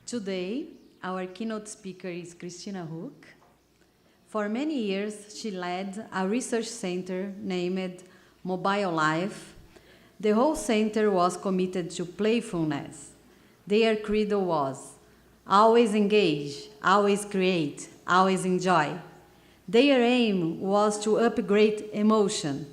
Today, our keynote speaker is Kristina Höök. For many years, she led a research center named Mobile Life. The whole center was committed to playfulness. Their credo was, always engage, always create, always enjoy. Their aim was to upgrade emotion,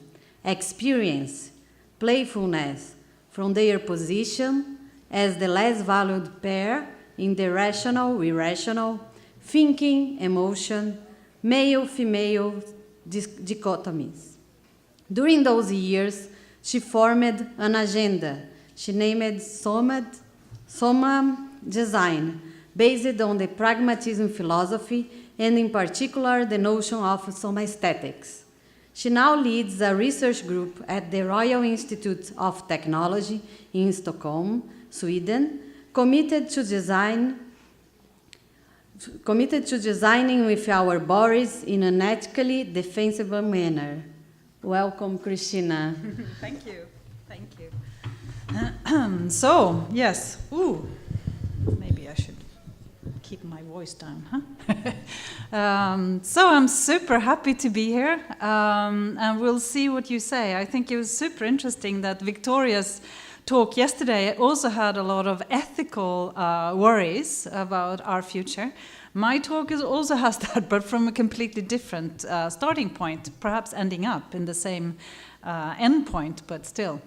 experience, playfulness from their position as the less valued pair in the rational-irrational, thinking, emotion, male-female dichotomies. During those years, she formed an agenda she named Soma Design, based on the pragmatism philosophy and in particular the notion of Somaesthetics. She now leads a research group at the Royal Institute of Technology in Stockholm, Sweden, committed to designing with our bodies in an ethically defensible manner. Welcome, Kristina. Thank you. Thank you. So, yes. Maybe I should keep my voice down, huh? So I'm super happy to be here, and we'll see what you say. I think it was super interesting that Victoria's talk yesterday also had a lot of ethical worries about our future. My talk also has that, but from a completely different starting point, perhaps ending up in the same end point, but still.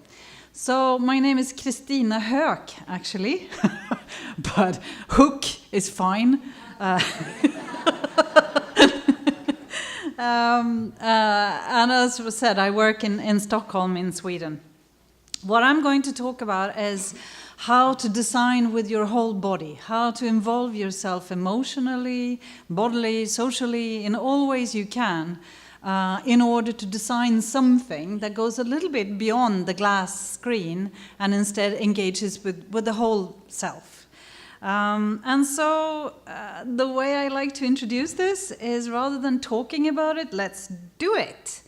So my name is Kristina Höök, actually, but Höök is fine. And as was said, I work in Stockholm in Sweden. What I'm going to talk about is how to design with your whole body, how to involve yourself emotionally, bodily, socially, in all ways you can, in order to design something that goes a little bit beyond the glass screen and instead engages with the whole self. And so the way I like to introduce this is, rather than talking about it, let's do it.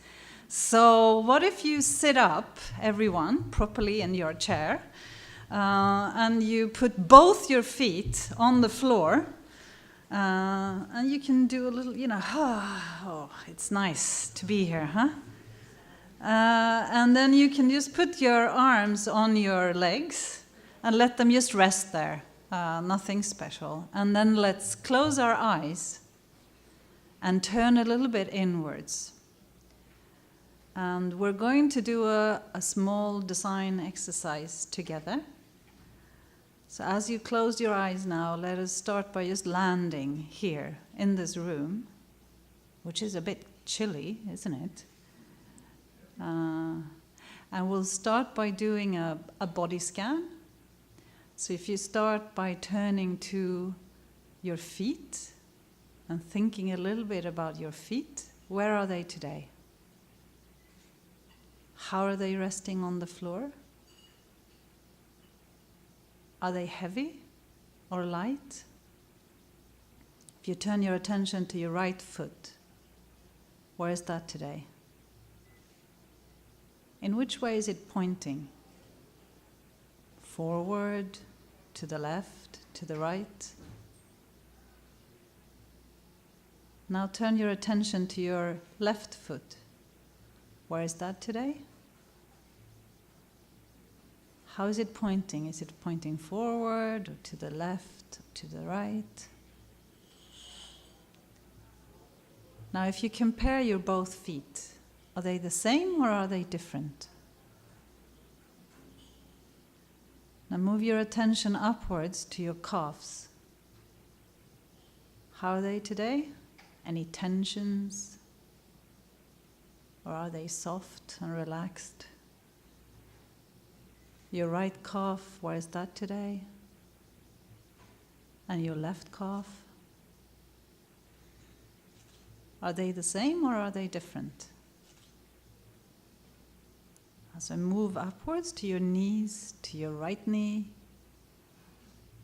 So what if you sit up, everyone, properly in your chair, and you put both your feet on the floor, and you can do a little, oh, it's nice to be here, huh? And then you can just put your arms on your legs and let them just rest there, nothing special. And then let's close our eyes and turn a little bit inwards. And we're going to do a small design exercise together. So as you close your eyes now, let us start by just landing here in this room, which is a bit chilly, isn't it? And we'll start by doing a body scan. So if you start by turning to your feet and thinking a little bit about your feet, where are they today? How are they resting on the floor? Are they heavy or light? If you turn your attention to your right foot, where is that today? In which way is it pointing? Forward, to the left, to the right? Now turn your attention to your left foot. Where is that today? How is it pointing? Is it pointing forward, or to the left, or to the right? Now, if you compare your both feet, are they the same or are they different? Now move your attention upwards to your calves. How are they today? Any tensions? Or are they soft and relaxed? Your right calf, where is that today? And your left calf? Are they the same or are they different? So move upwards to your knees, to your right knee.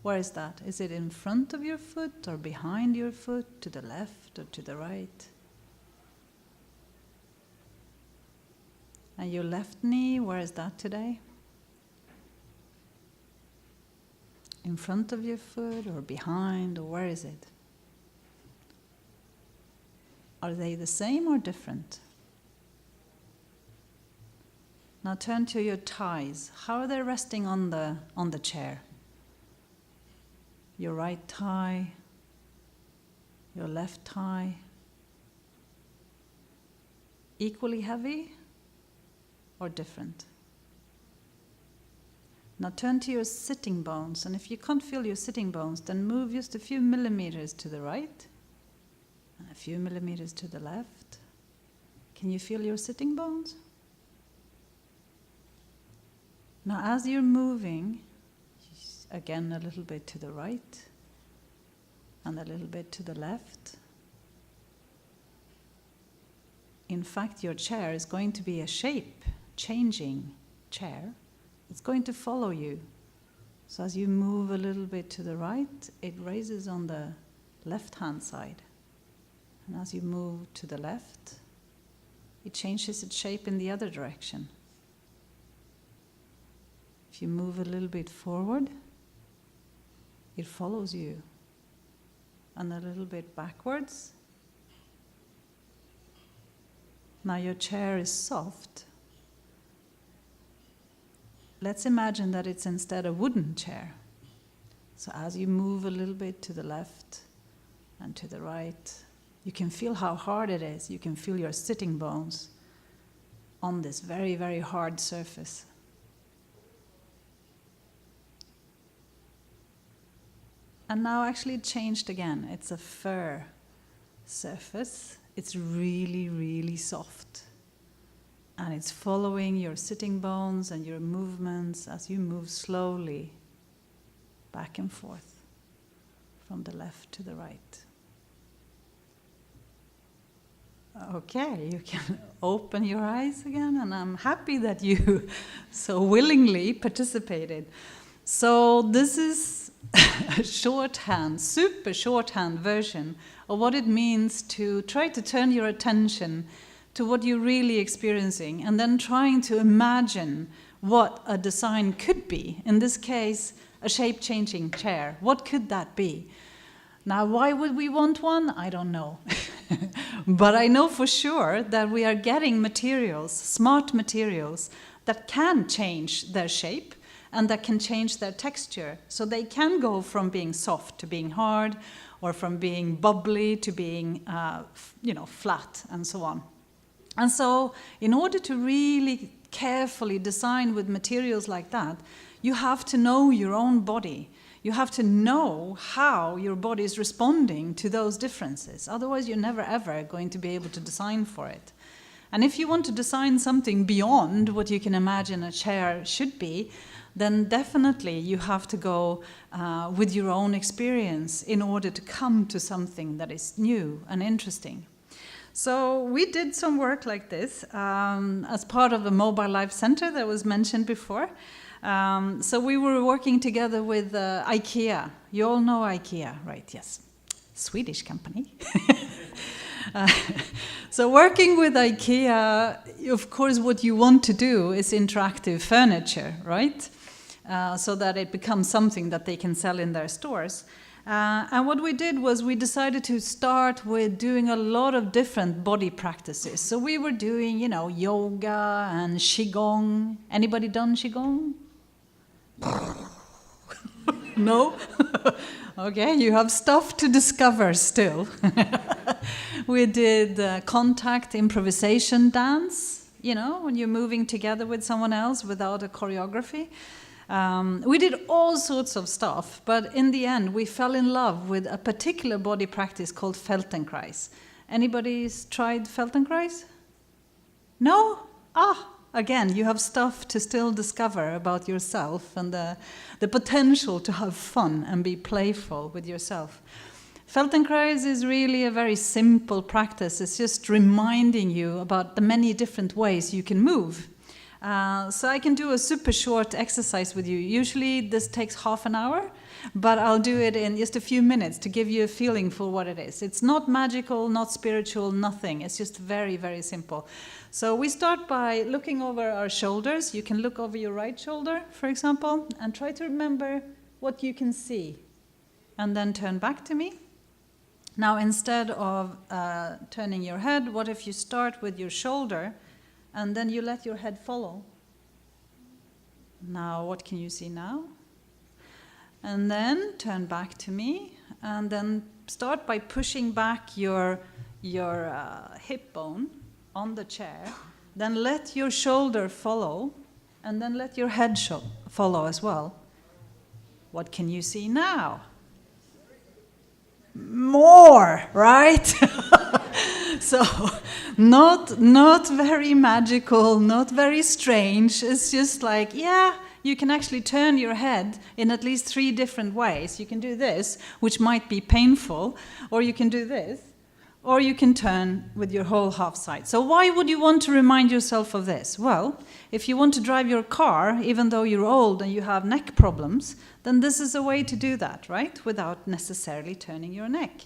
Where is that? Is it in front of your foot or behind your foot, to the left or to the right? And your left knee, where is that today? in front of your foot or behind, or where is it? Are they the same or different? Now turn to your thighs. How are they resting on the chair? Your right thigh, your left thigh. Equally heavy or different? Now turn to your sitting bones, and if you can't feel your sitting bones, then move just a few millimeters to the right and a few millimeters to the left. Can you feel your sitting bones? Now as you're moving, again a little bit to the right and a little bit to the left. In fact, your chair is going to be a shape-changing chair. It's going to follow you. So as you move a little bit to the right, it raises on the left-hand side. And as you move to the left, it changes its shape in the other direction. If you move a little bit forward, it follows you. And a little bit backwards. Now your chair is soft. Let's imagine that it's instead a wooden chair. So as you move a little bit to the left and to the right, you can feel how hard it is. You can feel your sitting bones on this very, very hard surface. And now actually it changed again. It's a fur surface. It's really, really soft. And it's following your sitting bones and your movements as you move slowly back and forth from the left to the right. Okay, you can open your eyes again, and I'm happy that you so willingly participated. So this is a shorthand, super shorthand version of what it means to try to turn your attention to what you're really experiencing, and then trying to imagine what a design could be. In this case, a shape-changing chair. What could that be? Now, why would we want one? I don't know. But I know for sure that we are getting materials, smart materials, that can change their shape and that can change their texture. So they can go from being soft to being hard, or from being bubbly to being flat, and so on. And so in order to really carefully design with materials like that, you have to know your own body. You have to know how your body is responding to those differences. Otherwise, you're never, ever going to be able to design for it. And if you want to design something beyond what you can imagine a chair should be, then definitely you have to go with your own experience in order to come to something that is new and interesting. So we did some work like this as part of the Mobile Life Center that was mentioned before. So we were working together with IKEA. You all know IKEA, right? Yes. Swedish company. So working with IKEA, of course, what you want to do is interactive furniture, right? So that it becomes something that they can sell in their stores. And what we did was we decided to start with doing a lot of different body practices. So we were doing, yoga and qigong. Anybody done qigong? No? Okay, you have stuff to discover still. We did contact improvisation dance, when you're moving together with someone else without a choreography. We did all sorts of stuff, but in the end, we fell in love with a particular body practice called Feldenkrais. Anybody's tried Feldenkrais? No? Again, you have stuff to still discover about yourself and the potential to have fun and be playful with yourself. Feldenkrais is really a very simple practice. It's just reminding you about the many different ways you can move. So I can do a super short exercise with you. Usually this takes half an hour, but I'll do it in just a few minutes to give you a feeling for what it is. It's not magical, not spiritual, nothing. It's just very, very simple. So we start by looking over our shoulders. You can look over your right shoulder, for example, and try to remember what you can see. And then turn back to me. Now, instead of turning your head, what if you start with your shoulder and then you let your head follow? Now, what can you see now? And then turn back to me, and then start by pushing back your hip bone on the chair. Then let your shoulder follow, and then let your head follow as well. What can you see now? More, right? So, not very magical, not very strange. It's just like, yeah, you can actually turn your head in at least 3 different ways. You can do this, which might be painful, or you can do this, or you can turn with your whole half side. So why would you want to remind yourself of this? Well, if you want to drive your car, even though you're old and you have neck problems, then this is a way to do that, right? Without necessarily turning your neck.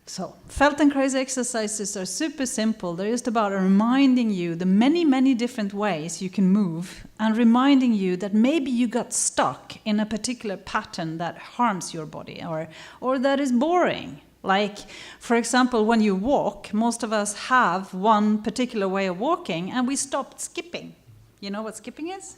So, Feldenkrais exercises are super simple. They're just about reminding you the many, many different ways you can move, and reminding you that maybe you got stuck in a particular pattern that harms your body, or that is boring. Like, for example, when you walk, most of us have one particular way of walking, and we stopped skipping. You know what skipping is?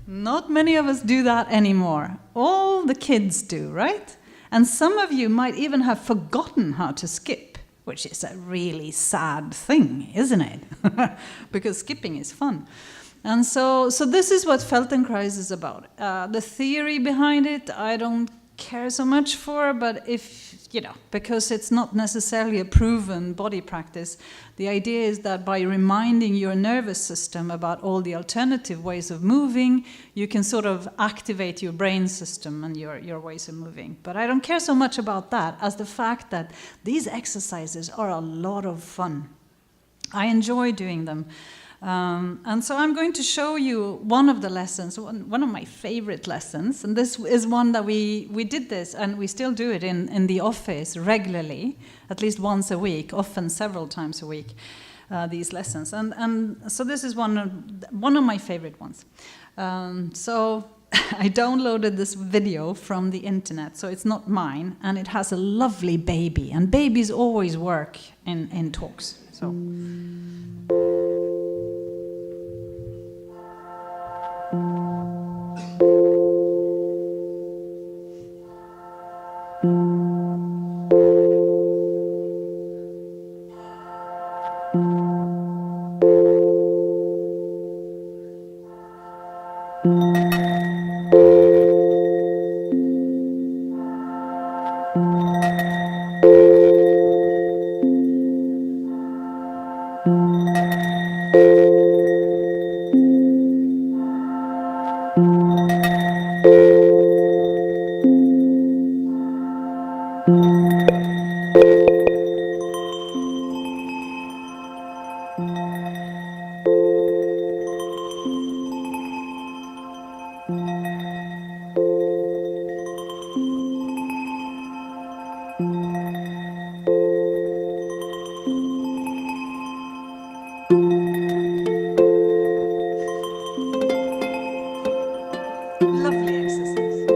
Not many of us do that anymore. All the kids do, right? And some of you might even have forgotten how to skip, which is a really sad thing, isn't it? Because skipping is fun. And so this is what Feldenkrais is about. The theory behind it, I don't care so much for, but because it's not necessarily a proven body practice, the idea is that by reminding your nervous system about all the alternative ways of moving, you can sort of activate your brain system and your ways of moving. But I don't care so much about that as the fact that these exercises are a lot of fun. I enjoy doing them. And so I'm going to show you one of the lessons, one of my favorite lessons, and this is one that we did this, and we still do it in the office regularly, at least once a week, often several times a week, these lessons. And so this is one of my favorite ones. So I downloaded this video from the internet, so it's not mine, and it has a lovely baby, and babies always work in talks. So. Lovely exercise.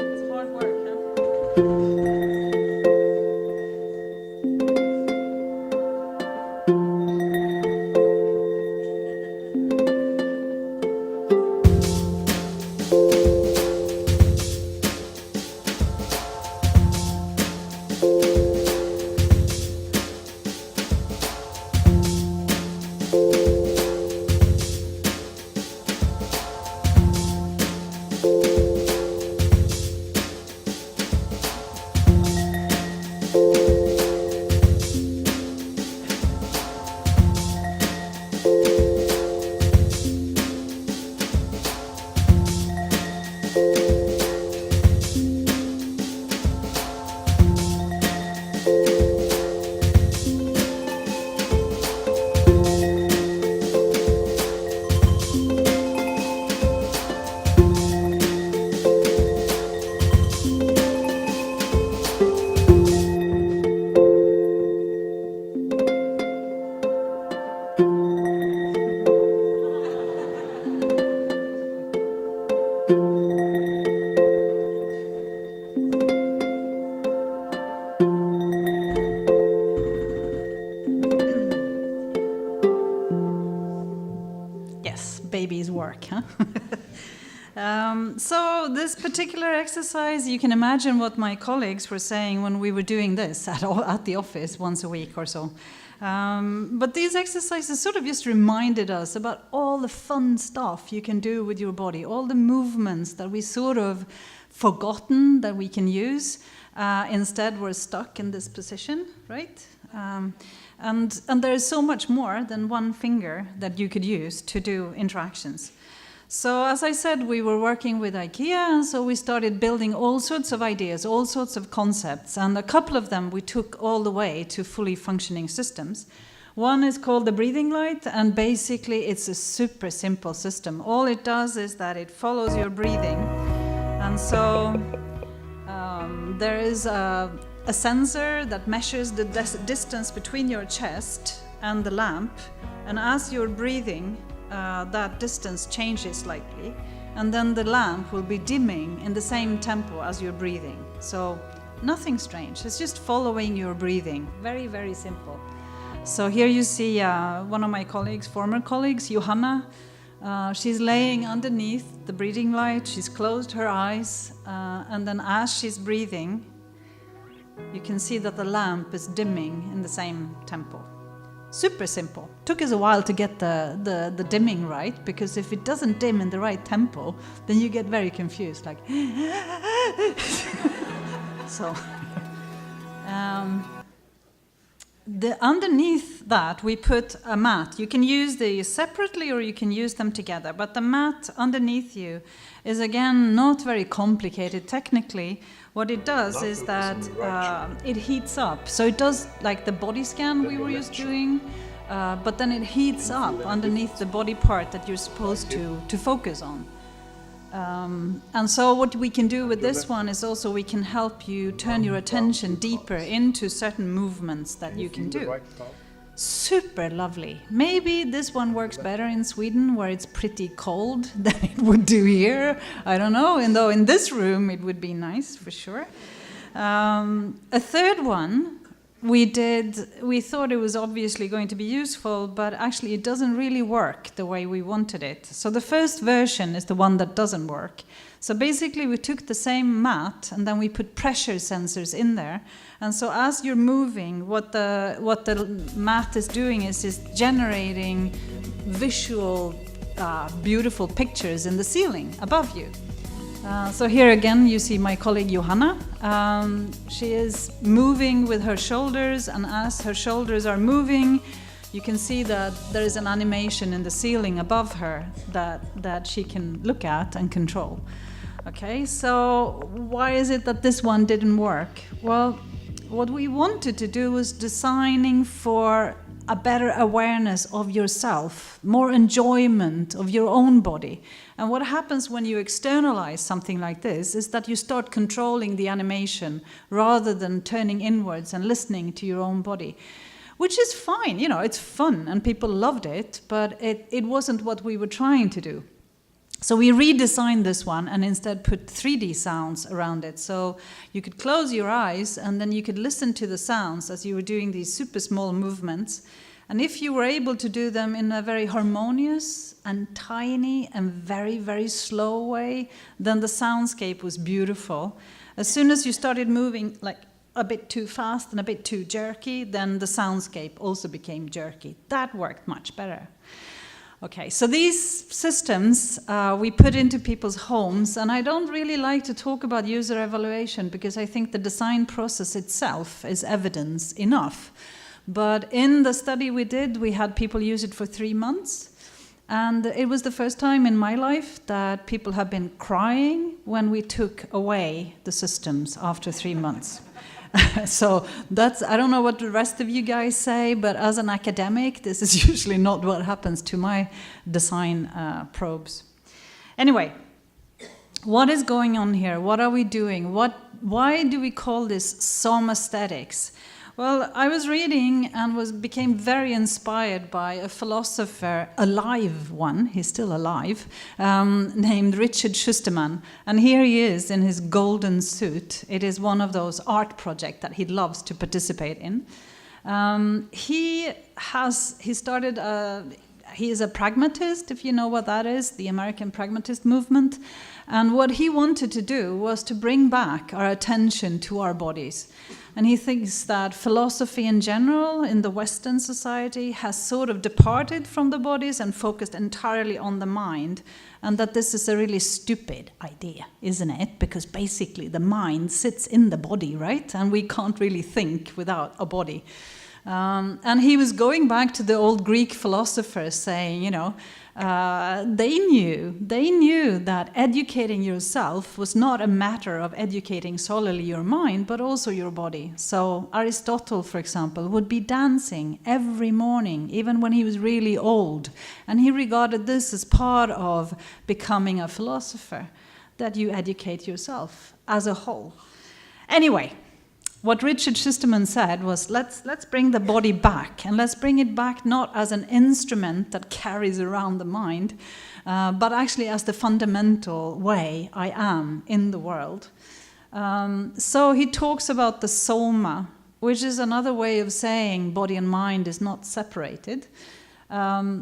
It's hard work, huh? So this particular exercise, you can imagine what my colleagues were saying when we were doing this at the office once a week or so. But these exercises sort of just reminded us about all the fun stuff you can do with your body, all the movements that we sort of forgotten that we can use. Instead, we're stuck in this position, right? And there is so much more than one finger that you could use to do interactions. So as I said, we were working with IKEA, and so we started building all sorts of ideas, all sorts of concepts, and a couple of them we took all the way to fully functioning systems. One is called the breathing light, and basically it's a super simple system. All it does is that it follows your breathing, and so there is a sensor that measures the distance between your chest and the lamp, and as you're breathing, that distance changes slightly, and then the lamp will be dimming in the same tempo as you're breathing. So nothing strange, it's just following your breathing. Very, very simple. So here you see one of my colleagues, former colleagues, Johanna. She's laying underneath the breathing light, she's closed her eyes, and then as she's breathing, you can see that the lamp is dimming in the same tempo. Super simple. Took us a while to get the dimming right, because if it doesn't dim in the right tempo, then you get very confused, like so. Underneath that, we put a mat. You can use these separately or you can use them together, but the mat underneath you is again not very complicated technically. What it does is that it heats up. So it does like the body scan we were just doing, but then it heats up underneath the body part that you're supposed to focus on. And so what we can do with this one is also we can help you turn your attention deeper into certain movements that you can do. Super lovely. Maybe this one works better in Sweden, where it's pretty cold, than it would do here. I don't know, and though in this room it would be nice for sure. A third one we thought it was obviously going to be useful, but actually it doesn't really work the way we wanted it. So the first version is the one that doesn't work. So basically we took the same mat and then we put pressure sensors in there. And so as you're moving, what the mat is doing is generating visual, beautiful pictures in the ceiling above you. So here again you see my colleague Johanna. She is moving with her shoulders, and as her shoulders are moving, you can see that there is an animation in the ceiling above her that she can look at and control. Okay, so why is it that this one didn't work? Well, what we wanted to do was designing for a better awareness of yourself, more enjoyment of your own body. And what happens when you externalize something like this is that you start controlling the animation rather than turning inwards and listening to your own body, which is fine, you know, it's fun and people loved it, but it wasn't what we were trying to do. So we redesigned this one and instead put 3D sounds around it. So you could close your eyes and then you could listen to the sounds as you were doing these super small movements. And if you were able to do them in a very harmonious and tiny and very, very slow way, then the soundscape was beautiful. As soon as you started moving like a bit too fast and a bit too jerky, then the soundscape also became jerky. That worked much better. Okay, so these systems we put into people's homes, and I don't really like to talk about user evaluation because I think the design process itself is evidence enough. But in the study we did, we had people use it for 3 months, and it was the first time in my life that people have been crying when we took away the systems after 3 months. So that's, I don't know what the rest of you guys say, but as an academic, this is usually not what happens to my design probes. Anyway, what is going on here? What are we doing? Why do we call this Somaesthetics? Well, I was reading and became very inspired by a philosopher, a live one, he's still alive, named Richard Schusterman. And here he is in his golden suit. It is one of those art projects that he loves to participate in. He started he is a pragmatist, if you know what that is, the American pragmatist movement. And what he wanted to do was to bring back our attention to our bodies. And he thinks that philosophy in general in the Western society has sort of departed from the bodies and focused entirely on the mind. And that this is a really stupid idea, isn't it? Because basically the mind sits in the body, right? And we can't really think without a body. And he was going back to the old Greek philosophers saying, they knew that educating yourself was not a matter of educating solely your mind, but also your body. So Aristotle, for example, would be dancing every morning, even when he was really old. And he regarded this as part of becoming a philosopher, that you educate yourself as a whole. Anyway, what Richard Schusterman said was, let's bring the body back, and let's bring it back not as an instrument that carries around the mind, but actually as the fundamental way I am in the world. So he talks about the Soma, which is another way of saying body and mind is not separated.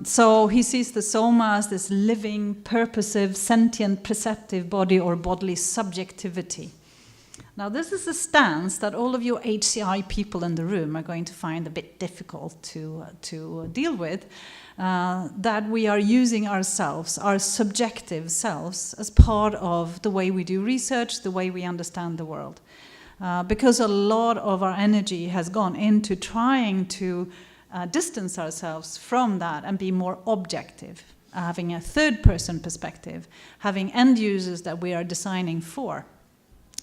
So he sees the Soma as this living, purposive, sentient, perceptive body or bodily subjectivity. Now, this is a stance that all of you HCI people in the room are going to find a bit difficult to deal with, that we are using ourselves, our subjective selves, as part of the way we do research, the way we understand the world. Because a lot of our energy has gone into trying to distance ourselves from that and be more objective, having a third-person perspective, having end users that we are designing for.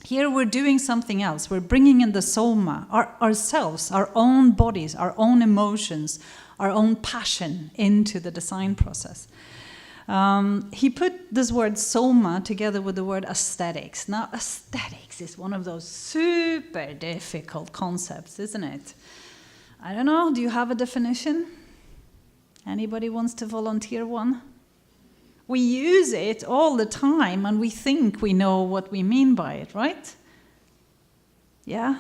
Here we're doing something else. We're bringing in the Soma, ourselves, our own bodies, our own emotions, our own passion into the design process. He put this word Soma together with the word aesthetics. Now, aesthetics is one of those super difficult concepts, isn't it? I don't know, do you have a definition? Anybody wants to volunteer one? We use it all the time, and we think we know what we mean by it, right? Yeah?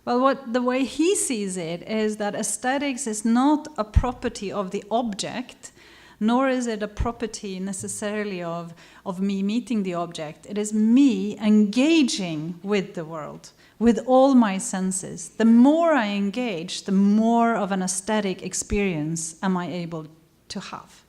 Well, the way he sees it is that aesthetics is not a property of the object, nor is it a property necessarily of me meeting the object. It is me engaging with the world, with all my senses. The more I engage, the more of an aesthetic experience am I able to have.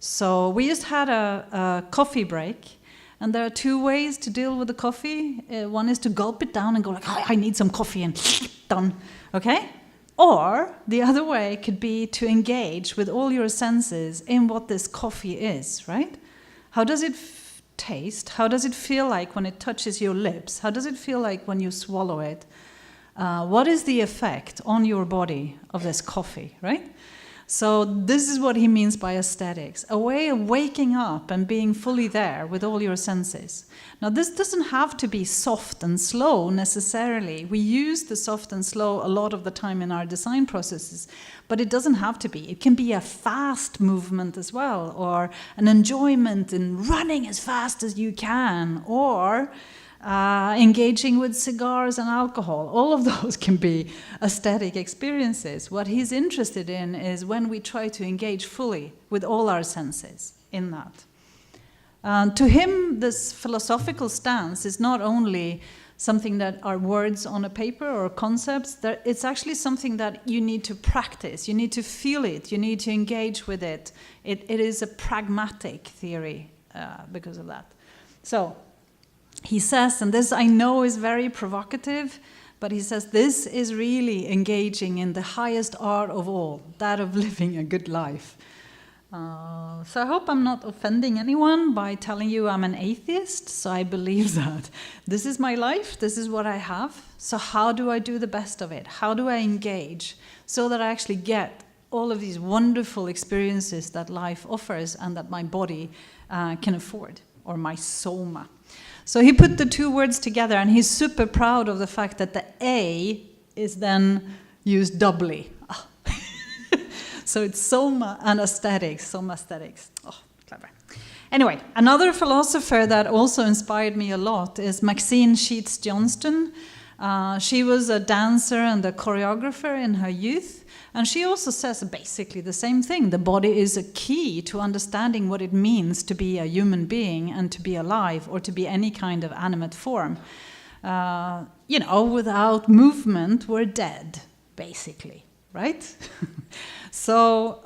So we just had a coffee break, and there are two ways to deal with the coffee. One is to gulp it down and go like, I need some coffee, and done, okay? Or the other way could be to engage with all your senses in what this coffee is, right? How does it taste? How does it feel like when it touches your lips? How does it feel like when you swallow it? What is the effect on your body of this coffee, right? So this is what he means by aesthetics, a way of waking up and being fully there with all your senses. Now, this doesn't have to be soft and slow necessarily. We use the soft and slow a lot of the time in our design processes, but it doesn't have to be. It can be a fast movement as well, or an enjoyment in running as fast as you can, or engaging with cigars and alcohol. All of those can be aesthetic experiences. What he's interested in is when we try to engage fully with all our senses in that. To him, this philosophical stance is not only something that are words on a paper or concepts, it's actually something that you need to practice. You need to feel it. You need to engage with it. It is a pragmatic theory because of that. So, he says, and this I know is very provocative, but he says this is really engaging in the highest art of all, that of living a good life. So I hope I'm not offending anyone by telling you I'm an atheist. So I believe that this is my life, this is what I have. So how do I do the best of it? How do I engage so that I actually get all of these wonderful experiences that life offers and that my body can afford, or my Soma. So he put the two words together, and he's super proud of the fact that the A is then used doubly. So it's Soma and aesthetics, Somaesthetics. Oh, clever. Anyway, another philosopher that also inspired me a lot is Maxine Sheets Johnston. She was a dancer and a choreographer in her youth, and she also says basically the same thing. The body is a key to understanding what it means to be a human being and to be alive or to be any kind of animate form. Without movement, we're dead, basically, right? So,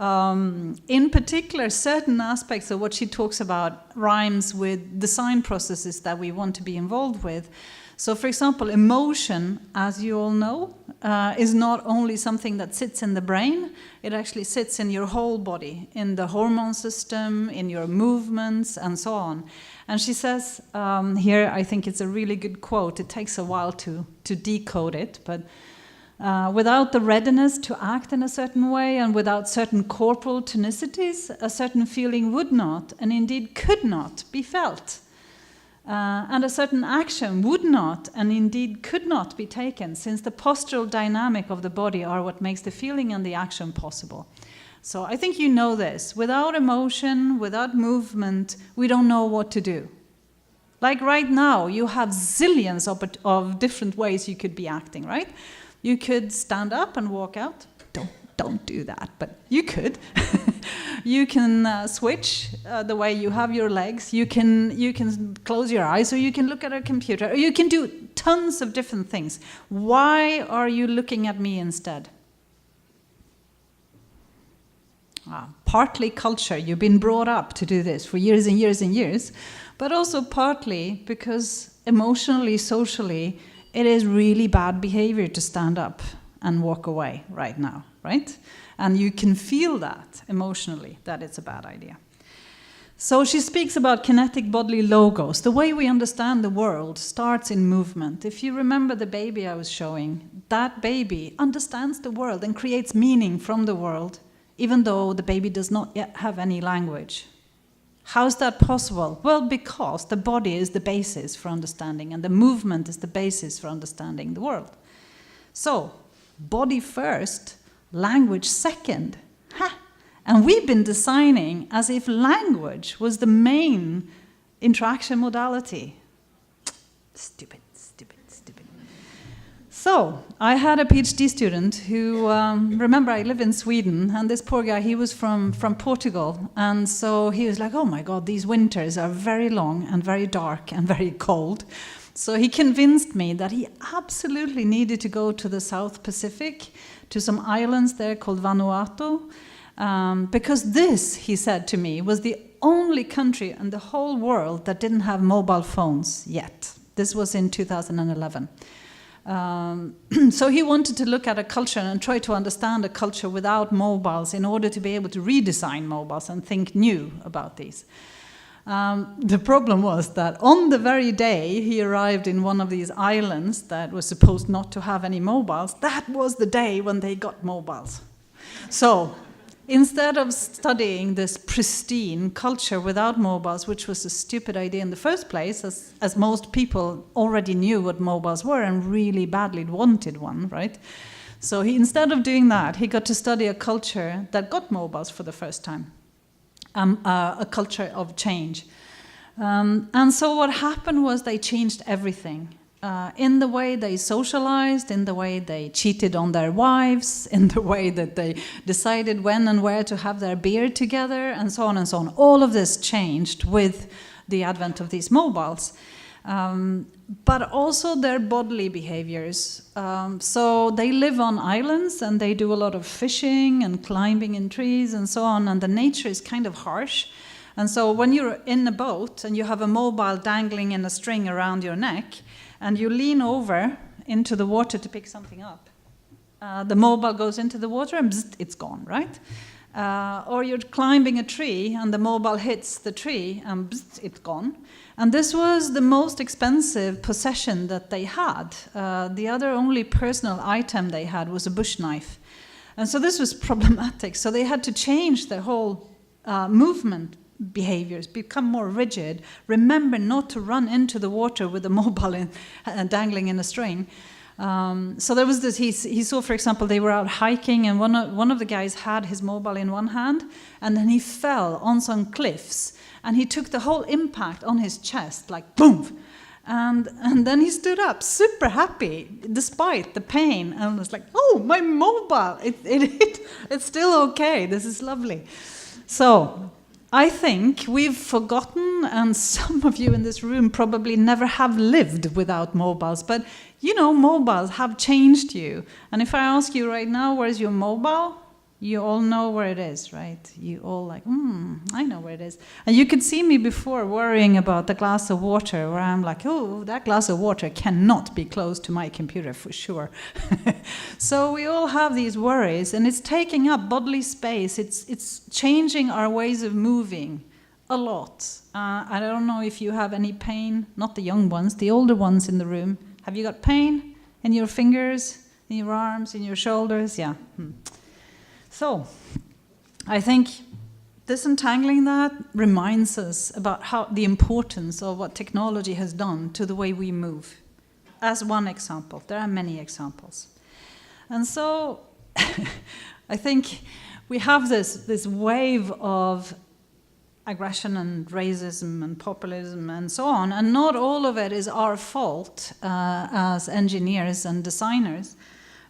in particular, certain aspects of what she talks about rhymes with design processes that we want to be involved with. So, for example, emotion, as you all know, is not only something that sits in the brain, it actually sits in your whole body, in the hormone system, in your movements, and so on. And she says, here I think it's a really good quote, it takes a while to decode it, but without the readiness to act in a certain way and without certain corporal tonicities, a certain feeling would not, and indeed could not, be felt. And a certain action would not, and indeed could not, be taken, since the postural dynamic of the body are what makes the feeling and the action possible. So I think you know this. Without emotion, without movement, we don't know what to do. Like right now, you have zillions of different ways you could be acting, right? You could stand up and walk out. Don't do that, but you could. You can switch the way you have your legs. You can close your eyes, or you can look at a computer, or you can do tons of different things. Why are you looking at me instead? Partly culture. You've been brought up to do this for years and years and years, but also partly because emotionally, socially, it is really bad behavior to stand up and walk away right now, right? And you can feel that emotionally, that it's a bad idea. So she speaks about kinetic bodily logos. The way we understand the world starts in movement. If you remember the baby I was showing, that baby understands the world and creates meaning from the world, even though the baby does not yet have any language. How is that possible? Well, because the body is the basis for understanding, and the movement is the basis for understanding the world. So, body first, language second. Ha! And we've been designing as if language was the main interaction modality. Stupid. So, I had a PhD student who, remember I live in Sweden, and this poor guy, he was from Portugal, and so he was like, oh my God, these winters are very long and very dark and very cold. So he convinced me that he absolutely needed to go to the South Pacific, to some islands there called Vanuatu, because this, he said to me, was the only country in the whole world that didn't have mobile phones yet. This was in 2011. So he wanted to look at a culture and try to understand a culture without mobiles in order to be able to redesign mobiles and think new about these. The problem was that on the very day he arrived in one of these islands that was supposed not to have any mobiles, that was the day when they got mobiles. So instead of studying this pristine culture without mobiles, which was a stupid idea in the first place, as most people already knew what mobiles were and really badly wanted one, right? So instead of doing that, he got to study a culture that got mobiles for the first time, a culture of change. And so what happened was they changed everything. In the way they socialized, in the way they cheated on their wives, in the way that they decided when and where to have their beer together, and so on and so on. All of this changed with the advent of these mobiles. But also their bodily behaviors. So they live on islands and they do a lot of fishing and climbing in trees and so on, and the nature is kind of harsh. And so when you're in a boat and you have a mobile dangling in a string around your neck, and you lean over into the water to pick something up, the mobile goes into the water and bzzt, it's gone, right? Or you're climbing a tree and the mobile hits the tree and bzzt, it's gone. And this was the most expensive possession that they had. The other only personal item they had was a bush knife. And so this was problematic. So they had to change their whole movement behaviors, become more rigid, remember not to run into the water with a mobile dangling in a string. So there was this, he saw, for example, they were out hiking and one of the guys had his mobile in one hand and then he fell on some cliffs and he took the whole impact on his chest, like boom, And then he stood up, super happy, despite the pain, and was like, "Oh, my mobile! It's still okay. This is lovely." So I think we've forgotten, and some of you in this room probably never have lived without mobiles. But you know, mobiles have changed you. And if I ask you right now, where's your mobile? You all know where it is, right? You all like, I know where it is. And you could see me before worrying about the glass of water, where I'm like, oh, that glass of water cannot be close to my computer for sure. So we all have these worries, and it's taking up bodily space. It's changing our ways of moving a lot. I don't know if you have any pain, not the young ones, the older ones in the room. Have you got pain in your fingers, in your arms, in your shoulders? Yeah. So, I think disentangling that reminds us about how the importance of what technology has done to the way we move. As one example, there are many examples. And so, I think we have this wave of aggression and racism and populism and so on, and not all of it is our fault as engineers and designers.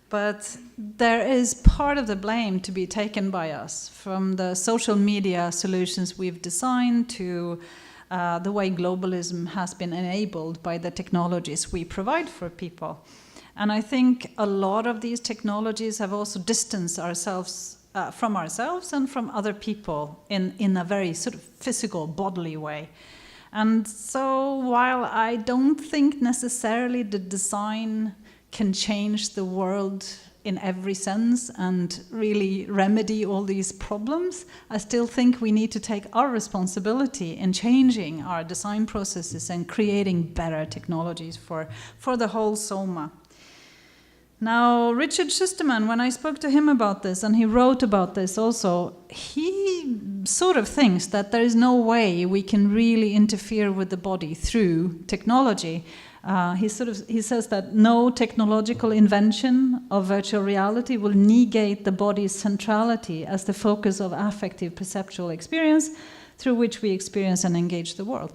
But there is part of the blame to be taken by us, from the social media solutions we've designed to the way globalism has been enabled by the technologies we provide for people. And I think a lot of these technologies have also distanced ourselves from ourselves and from other people in a very sort of physical, bodily way. And so while I don't think necessarily the design can change the world in every sense and really remedy all these problems, I still think we need to take our responsibility in changing our design processes and creating better technologies for the whole Soma. Now, Richard Schusterman, when I spoke to him about this, and he wrote about this also, he sort of thinks that there is no way we can really interfere with the body through technology. He says that no technological invention of virtual reality will negate the body's centrality as the focus of affective perceptual experience through which we experience and engage the world.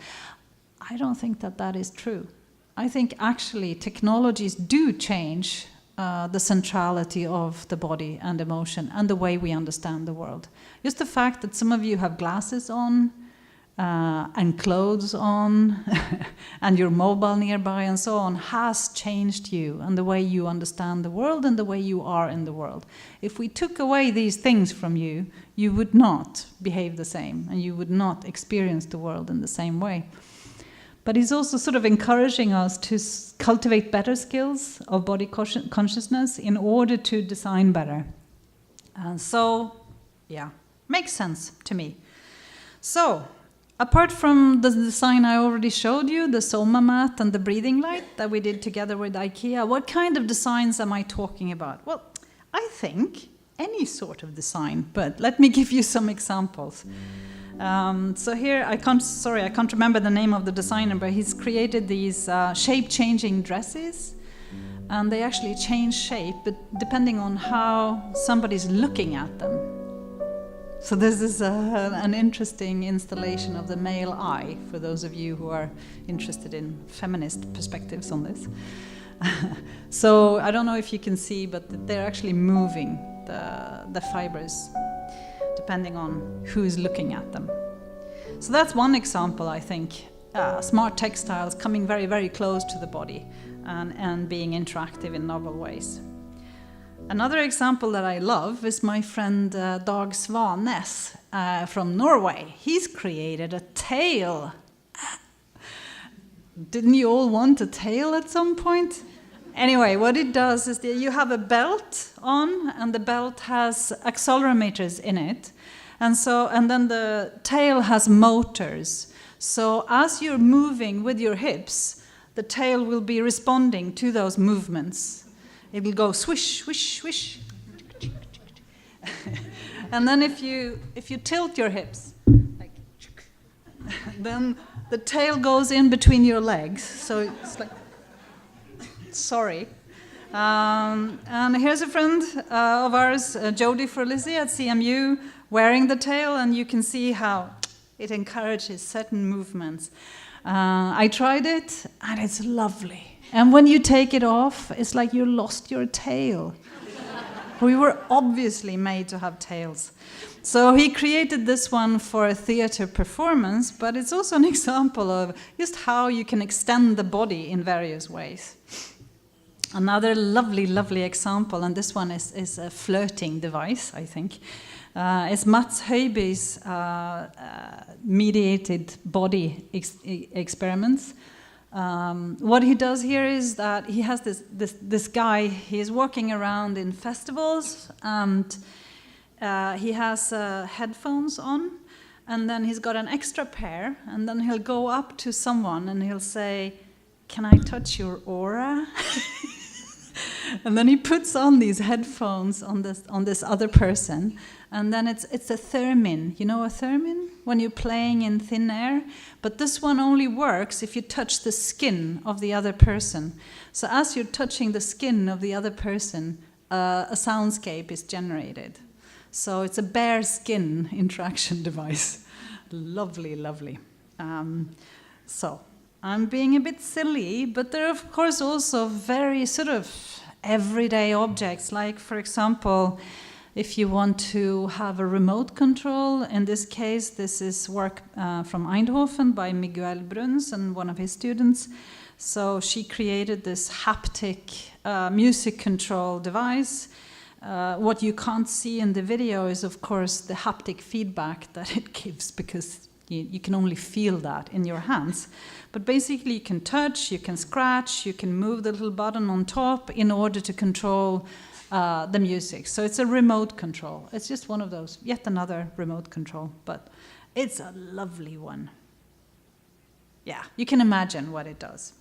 I don't think that is true. I think actually technologies do change the centrality of the body and emotion and the way we understand the world. Just the fact that some of you have glasses on, and clothes on, and your mobile nearby and so on, has changed you and the way you understand the world and the way you are in the world. If we took away these things from you, you would not behave the same, and you would not experience the world in the same way. But he's also sort of encouraging us to cultivate better skills of body consciousness in order to design better. And so, yeah, makes sense to me. So, apart from the design I already showed you, the Soma mat and the breathing light that we did together with IKEA, what kind of designs am I talking about? Well, I think any sort of design, but let me give you some examples. So here, I can't remember the name of the designer, but he's created these shape-changing dresses, and they actually change shape, but depending on how somebody's looking at them. So this is an interesting installation of the male eye, for those of you who are interested in feminist perspectives on this. So I don't know if you can see, but they're actually moving the fibers, depending on who's looking at them. So that's one example, I think. Smart textiles coming very, very close to the body and being interactive in novel ways. Another example that I love is my friend Dag Svanes from Norway. He's created a tail. Didn't you all want a tail at some point? Anyway, what it does is that you have a belt on, and the belt has accelerometers in it. And then the tail has motors. So as you're moving with your hips, the tail will be responding to those movements. It will go swish, swish, swish. And then if you tilt your hips, like, then the tail goes in between your legs. So it's like, sorry. And here's a friend of ours, Jody Frolisi at CMU, wearing the tail, and you can see how it encourages certain movements. I tried it, and it's lovely. And when you take it off, it's like you lost your tail. We were obviously made to have tails. So he created this one for a theater performance, but it's also an example of just how you can extend the body in various ways. Another lovely, lovely example, and this one is a flirting device, I think. It's Mats Höjby's mediated body experiments. What he does here is that he has this guy, he is walking around in festivals, and he has headphones on, and then he's got an extra pair, and then he'll go up to someone and he'll say, "Can I touch your aura?" And then he puts on these headphones on this other person, and then it's a theremin. You know a theremin? When you're playing in thin air? But this one only works if you touch the skin of the other person. So as you're touching the skin of the other person, a soundscape is generated. So it's a bare skin interaction device. Lovely, lovely. So I'm being a bit silly, but there are of course also very sort of everyday objects, like for example, if you want to have a remote control. In this case, this is work from Eindhoven by Miguel Bruns and one of his students. So she created this haptic music control device. What you can't see in the video is, of course, the haptic feedback that it gives, because you can only feel that in your hands. But basically you can touch, you can scratch, you can move the little button on top in order to control the music. So it's a remote control. It's just one of those, yet another remote control, but it's a lovely one. Yeah, you can imagine what it does.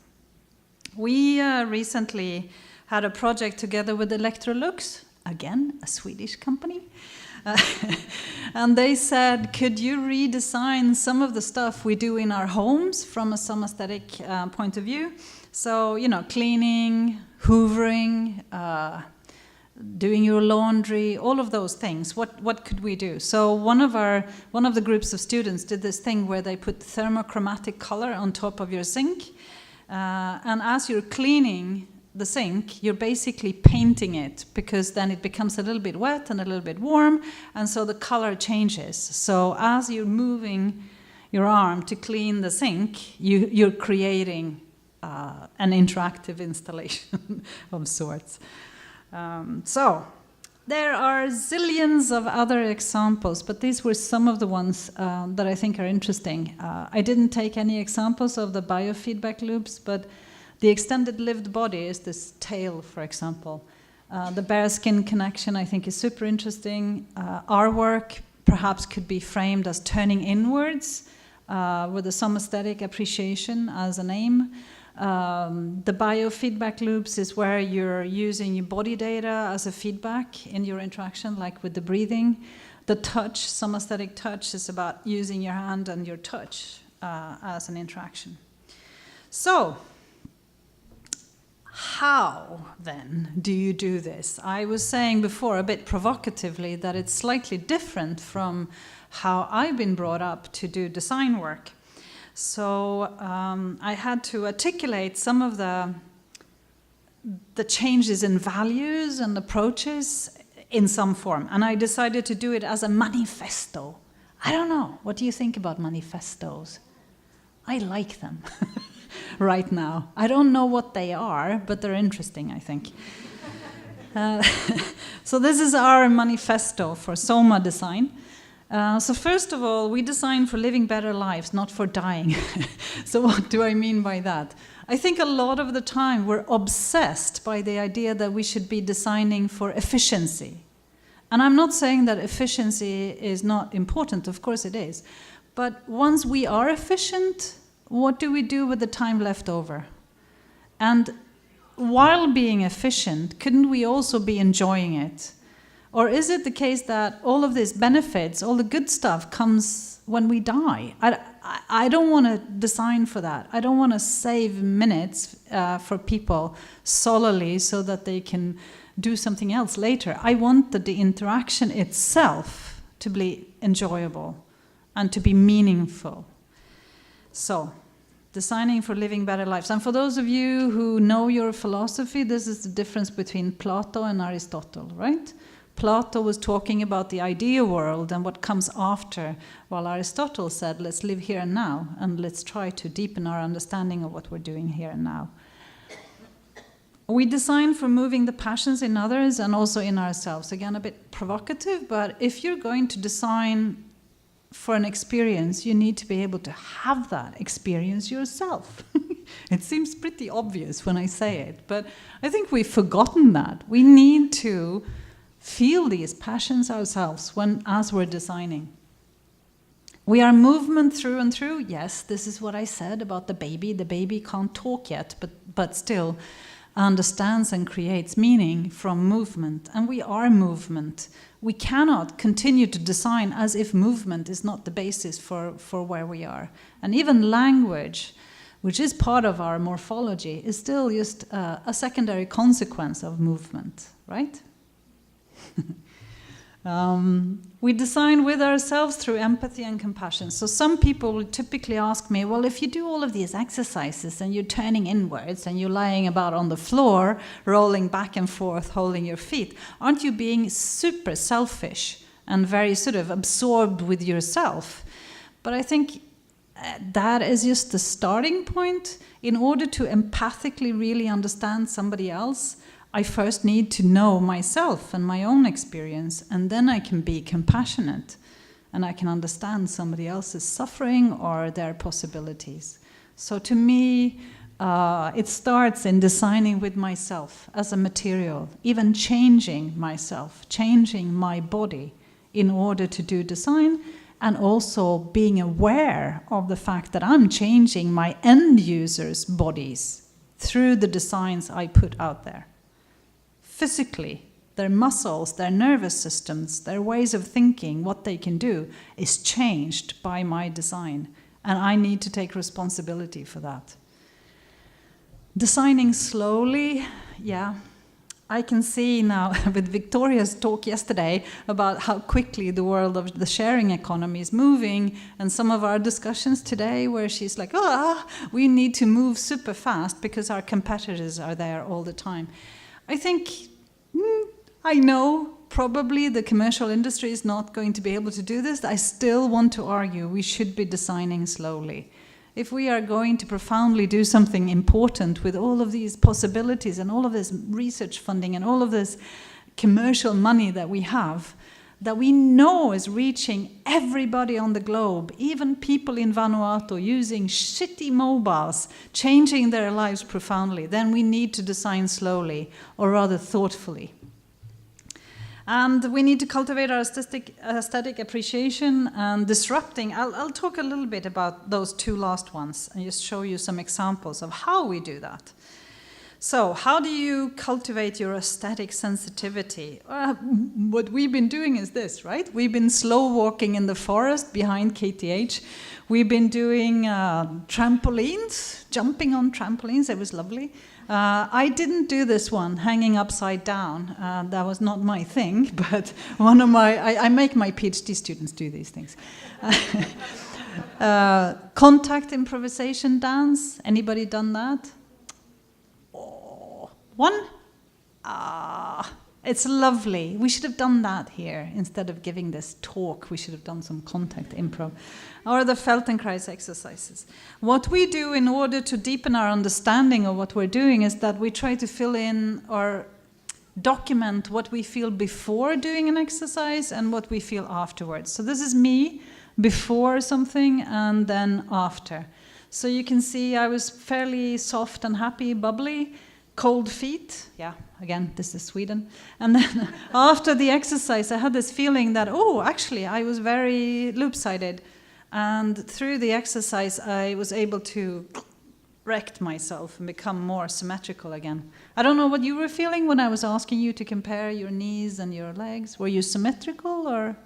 We recently had a project together with Electrolux, again, a Swedish company. And they said, could you redesign some of the stuff we do in our homes from a Somaesthetic point of view? So, you know, cleaning, hoovering, doing your laundry, all of those things. What could we do? So one of the groups of students did this thing where they put thermochromatic color on top of your sink. And as you're cleaning the sink, you're basically painting it, because then it becomes a little bit wet and a little bit warm, and so the color changes. So as you're moving your arm to clean the sink, you're creating an interactive installation of sorts. So there are zillions of other examples, but these were some of the ones that I think are interesting. I didn't take any examples of the biofeedback loops, but the extended lived body is this tail, for example. The bare skin connection, I think, is super interesting. Our work perhaps could be framed as turning inwards with the Somaesthetic appreciation as an aim. The biofeedback loops is where you're using your body data as a feedback in your interaction, like with the breathing. The touch, Somaesthetic touch, is about using your hand and your touch as an interaction. So, how, then, do you do this? I was saying before, a bit provocatively, that it's slightly different from how I've been brought up to do design work. So I had to articulate some of the changes in values and approaches in some form. And I decided to do it as a manifesto. I don't know. What do you think about manifestos? I like them. Right now. I don't know what they are, but they're interesting, I think. So this is our manifesto for Soma design. So first of all, we design for living better lives, not for dying. So what do I mean by that? I think a lot of the time we're obsessed by the idea that we should be designing for efficiency. And I'm not saying that efficiency is not important, of course it is. But once we are efficient, what do we do with the time left over? And while being efficient, couldn't we also be enjoying it? Or is it the case that all of these benefits, all the good stuff, comes when we die? I don't want to design for that. I don't want to save minutes for people solely so that they can do something else later. I want the interaction itself to be enjoyable and to be meaningful. So, Designing for living better lives. And for those of you who know your philosophy, this is the difference between Plato and Aristotle, right? Plato was talking about the idea world and what comes after, while Aristotle said, let's live here and now, and let's try to deepen our understanding of what we're doing here and now. We design for moving the passions in others and also in ourselves. Again, a bit provocative, but if you're going to design for an experience, you need to be able to have that experience yourself. It seems pretty obvious when I say it, but I think we've forgotten that. We need to feel these passions ourselves as we're designing. We are movement through and through. Yes, this is what I said about the baby. The baby can't talk yet, but still understands and creates meaning from movement. And we are movement. We cannot continue to design as if movement is not the basis for where we are. And even language, which is part of our morphology, is still just a secondary consequence of movement, right? We design with ourselves through empathy and compassion. So some people will typically ask me, well, if you do all of these exercises and you're turning inwards and you're lying about on the floor, rolling back and forth, holding your feet, aren't you being super selfish and very sort of absorbed with yourself? But I think that is just the starting point. In order to empathically really understand somebody else, I first need to know myself and my own experience, and then I can be compassionate and I can understand somebody else's suffering or their possibilities. So to me, it starts in designing with myself as a material, even changing myself, changing my body in order to do design, and also being aware of the fact that I'm changing my end users' bodies through the designs I put out there. Physically, their muscles, their nervous systems, their ways of thinking, what they can do, is changed by my design. And I need to take responsibility for that. Designing slowly, yeah. I can see now with Victoria's talk yesterday about how quickly the world of the sharing economy is moving, and some of our discussions today where she's like, we need to move super fast because our competitors are there all the time. I think, I know probably the commercial industry is not going to be able to do this. I still want to argue we should be designing slowly. If we are going to profoundly do something important with all of these possibilities and all of this research funding and all of this commercial money that we have, that we know is reaching everybody on the globe, even people in Vanuatu using shitty mobiles, changing their lives profoundly, then we need to design slowly, or rather thoughtfully. And we need to cultivate our aesthetic appreciation and disrupting. I'll talk a little bit about those two last ones and just show you some examples of how we do that. So, how do you cultivate your aesthetic sensitivity? What we've been doing is this, right? We've been slow walking in the forest behind KTH. We've been doing trampolines, jumping on trampolines. It was lovely. I didn't do this one, hanging upside down. That was not my thing, but one of I make my PhD students do these things. Contact improvisation dance. Anybody done that? One? It's lovely. We should have done that here. Instead of giving this talk, we should have done some contact improv. Or the Feldenkrais exercises. What we do in order to deepen our understanding of what we're doing is that we try to fill in or document what we feel before doing an exercise and what we feel afterwards. So this is me before something and then after. So you can see I was fairly soft and happy, bubbly. Cold feet, yeah, again, this is Sweden. And then after the exercise, I had this feeling that, actually, I was very loop-sided. And through the exercise, I was able to correct myself and become more symmetrical again. I don't know what you were feeling when I was asking you to compare your knees and your legs. Were you symmetrical or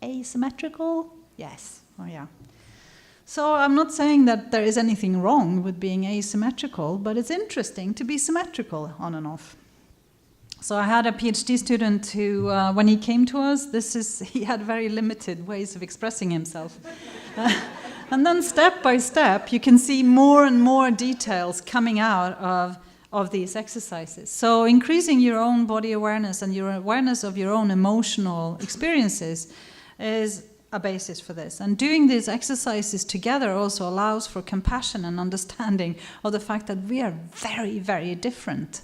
asymmetrical? Yes, yeah. So I'm not saying that there is anything wrong with being asymmetrical, but it's interesting to be symmetrical on and off. So I had a PhD student who, when he came to us, he had very limited ways of expressing himself. And then step by step, you can see more and more details coming out of these exercises. So increasing your own body awareness and your awareness of your own emotional experiences is a basis for this. And doing these exercises together also allows for compassion and understanding of the fact that we are very, very different.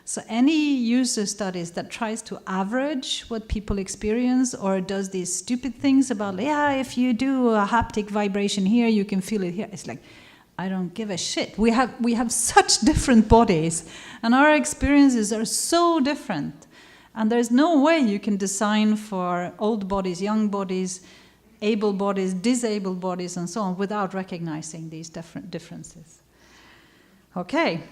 So any user studies that tries to average what people experience or does these stupid things about, yeah, if you do a haptic vibration here, you can feel it here. It's like, I don't give a shit. We have such different bodies and our experiences are so different. And there's no way you can design for old bodies, young bodies, able bodies, disabled bodies, and so on without recognizing these different differences. Okay.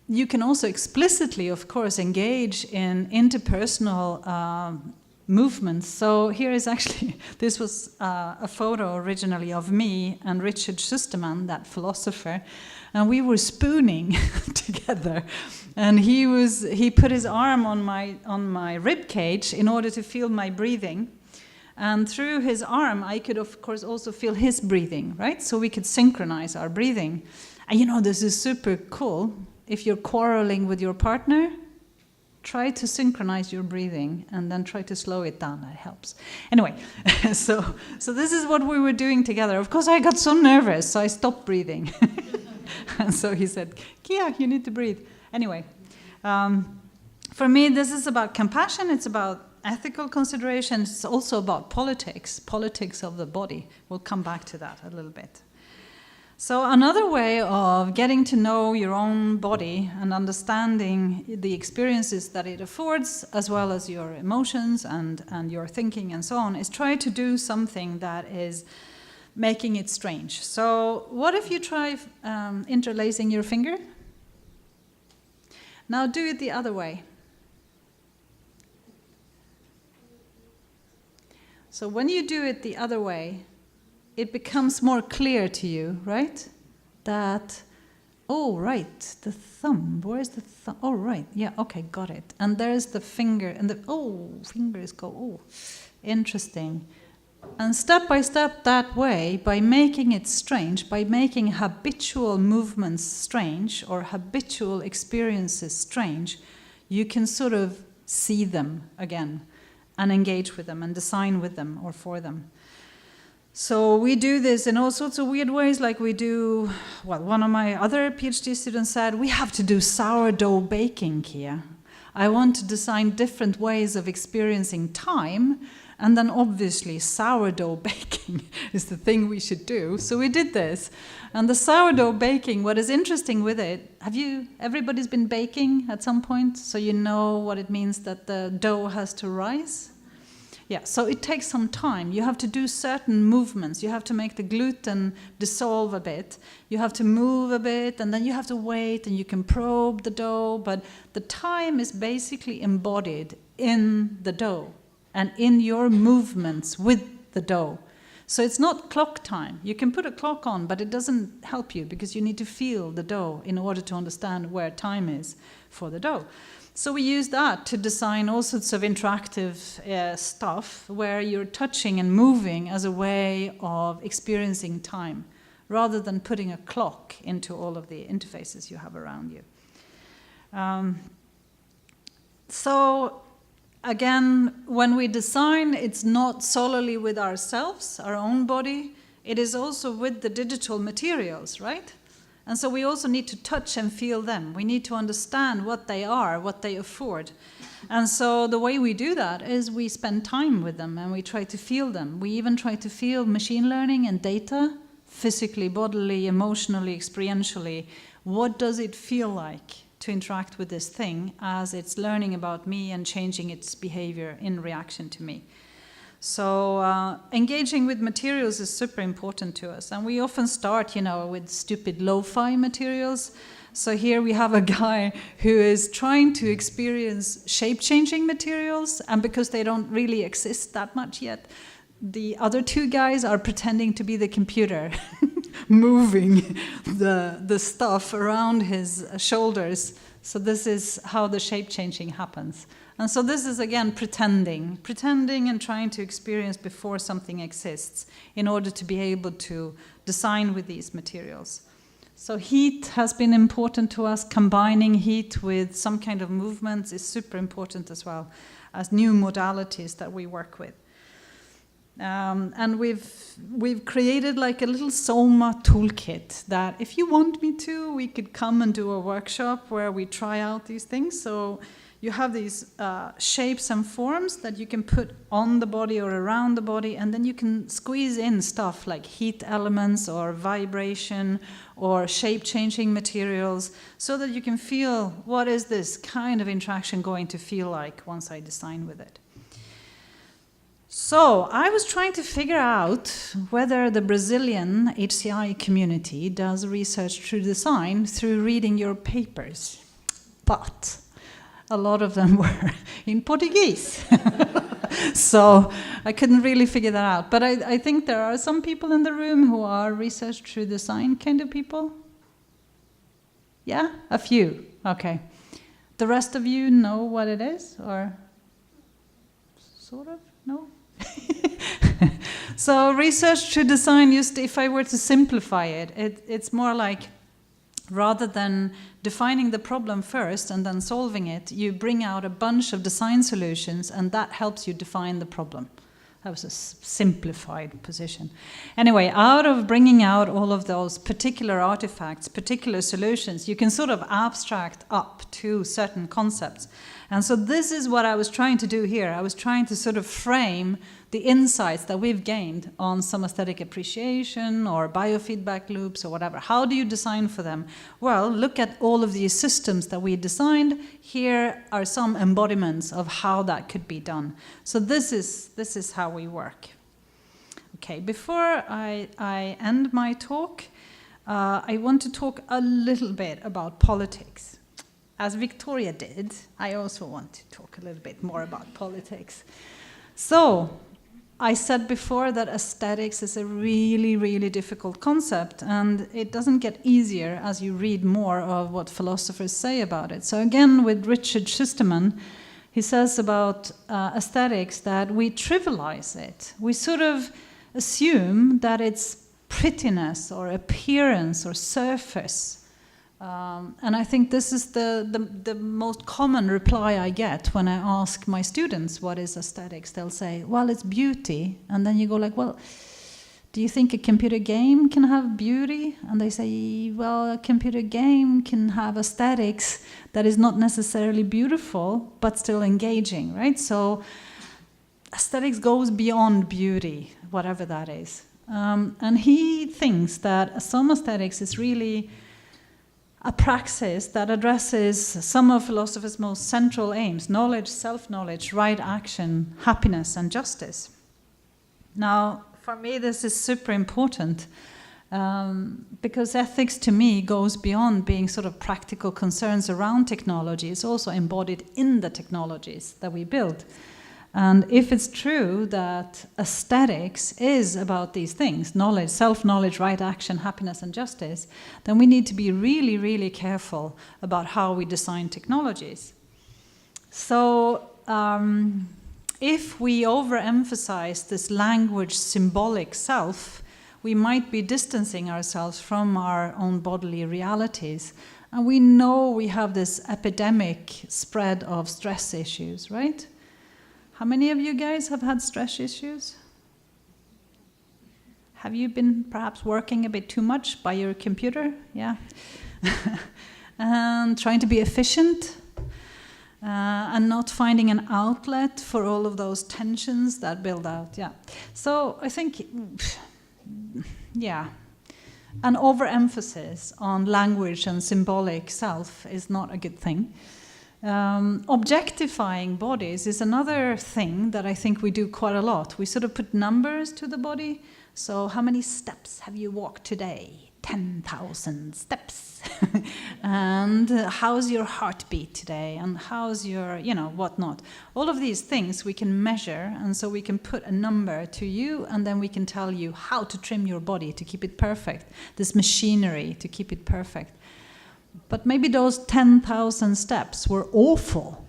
You can also explicitly, of course, engage in interpersonal movements. So here is actually, this was a photo originally of me and Richard Schusterman, that philosopher, and we were spooning together. And he put his arm on my rib cage in order to feel my breathing. And through his arm, I could, of course, also feel his breathing, right? So we could synchronize our breathing. And you know, this is super cool. If you're quarreling with your partner, try to synchronize your breathing and then try to slow it down. That helps. Anyway, so this is what we were doing together. Of course, I got so nervous, so I stopped breathing. And so he said, Kia, you need to breathe. Anyway, for me, this is about compassion. It's about ethical considerations. It's also about politics of the body. We'll come back to that a little bit. So another way of getting to know your own body and understanding the experiences that it affords, as well as your emotions and your thinking and so on, is try to do something that is making it strange. So what if you try interlacing your finger? Now do it the other way. So when you do it the other way, it becomes more clear to you, right? That, oh, right, the thumb, where's the thumb? Oh, right, yeah, okay, got it. And there's the finger, and fingers go, oh, interesting. And step by step that way, by making it strange, by making habitual movements strange, or habitual experiences strange, you can sort of see them again, and engage with them, and design with them, or for them. So we do this in all sorts of weird ways, like we do, well, one of my other PhD students said, we have to do sourdough baking here. I want to design different ways of experiencing time, and then obviously sourdough baking is the thing we should do. So we did this. And the sourdough baking, what is interesting with it, everybody's been baking at some point, so you know what it means that the dough has to rise? Yeah, so it takes some time. You have to do certain movements. You have to make the gluten dissolve a bit. You have to move a bit, and then you have to wait, and you can probe the dough. But the time is basically embodied in the dough and in your movements with the dough. So it's not clock time. You can put a clock on, but it doesn't help you because you need to feel the dough in order to understand where time is for the dough. So we use that to design all sorts of interactive stuff where you're touching and moving as a way of experiencing time, rather than putting a clock into all of the interfaces you have around you. So again, when we design, it's not solely with ourselves, our own body, it is also with the digital materials, right? And so we also need to touch and feel them. We need to understand what they are, what they afford. And so the way we do that is we spend time with them and we try to feel them. We even try to feel machine learning and data, physically, bodily, emotionally, experientially. What does it feel like to interact with this thing as it's learning about me and changing its behavior in reaction to me? So engaging with materials is super important to us. And we often start, with stupid lo-fi materials. So here we have a guy who is trying to experience shape-changing materials, and because they don't really exist that much yet, the other two guys are pretending to be the computer, moving the stuff around his shoulders So this is how the shape changing happens. And so this is again pretending and trying to experience before something exists in order to be able to design with these materials. So heat has been important to us. Combining heat with some kind of movements is super important as well as new modalities that we work with. And we've created like a little Soma toolkit that if you want me to, we could come and do a workshop where we try out these things. So you have these shapes and forms that you can put on the body or around the body, and then you can squeeze in stuff like heat elements or vibration or shape-changing materials so that you can feel what is this kind of interaction going to feel like once I design with it. So I was trying to figure out whether the Brazilian HCI community does research through design through reading your papers, but a lot of them were in Portuguese. So I couldn't really figure that out. But I think there are some people in the room who are research through design kind of people. Yeah, a few. Okay. The rest of you know what it is, or sort of? No? So research through design, just if I were to simplify it, it's more like rather than defining the problem first and then solving it, you bring out a bunch of design solutions and that helps you define the problem. That was a simplified position. Anyway, out of bringing out all of those particular artifacts, particular solutions, you can sort of abstract up to certain concepts. And so this is what I was trying to do here. I was trying to sort of frame the insights that we've gained on somaesthetic appreciation or biofeedback loops or whatever. How do you design for them? Well, look at all of these systems that we designed. Here are some embodiments of how that could be done. So this is how we work. Okay, before I end my talk, I want to talk a little bit about politics. As Victoria did, I also want to talk a little bit more about politics. So, I said before that aesthetics is a really, really difficult concept, and it doesn't get easier as you read more of what philosophers say about it. So again, with Richard Schusterman, he says about aesthetics that we trivialize it. We sort of assume that it's prettiness or appearance or surface. And I think this is the most common reply I get when I ask my students what is aesthetics. They'll say, well, it's beauty. And then you go like, well, do you think a computer game can have beauty? And they say, well, a computer game can have aesthetics that is not necessarily beautiful, but still engaging, right? So aesthetics goes beyond beauty, whatever that is. And he thinks that somaesthetics is really a praxis that addresses some of philosophers' most central aims: knowledge, self-knowledge, right action, happiness, and justice. Now, for me, this is super important because ethics, to me, goes beyond being sort of practical concerns around technology. It's also embodied in the technologies that we build. And if it's true that aesthetics is about these things, knowledge, self-knowledge, right action, happiness, and justice, then we need to be really, really careful about how we design technologies. So if we overemphasize this language symbolic self, we might be distancing ourselves from our own bodily realities. And we know we have this epidemic spread of stress issues, right? How many of you guys have had stress issues? Have you been perhaps working a bit too much by your computer? Yeah. And trying to be efficient and not finding an outlet for all of those tensions that build out. Yeah. So I think, yeah, an overemphasis on language and symbolic self is not a good thing. Objectifying bodies is another thing that I think we do quite a lot. We sort of put numbers to the body. So how many steps have you walked today? 10,000 steps. And how's your heartbeat today? And how's your, whatnot. All of these things we can measure, and so we can put a number to you, and then we can tell you how to trim your body to keep it perfect. This machinery to keep it perfect. but maybe those 10,000 steps were awful.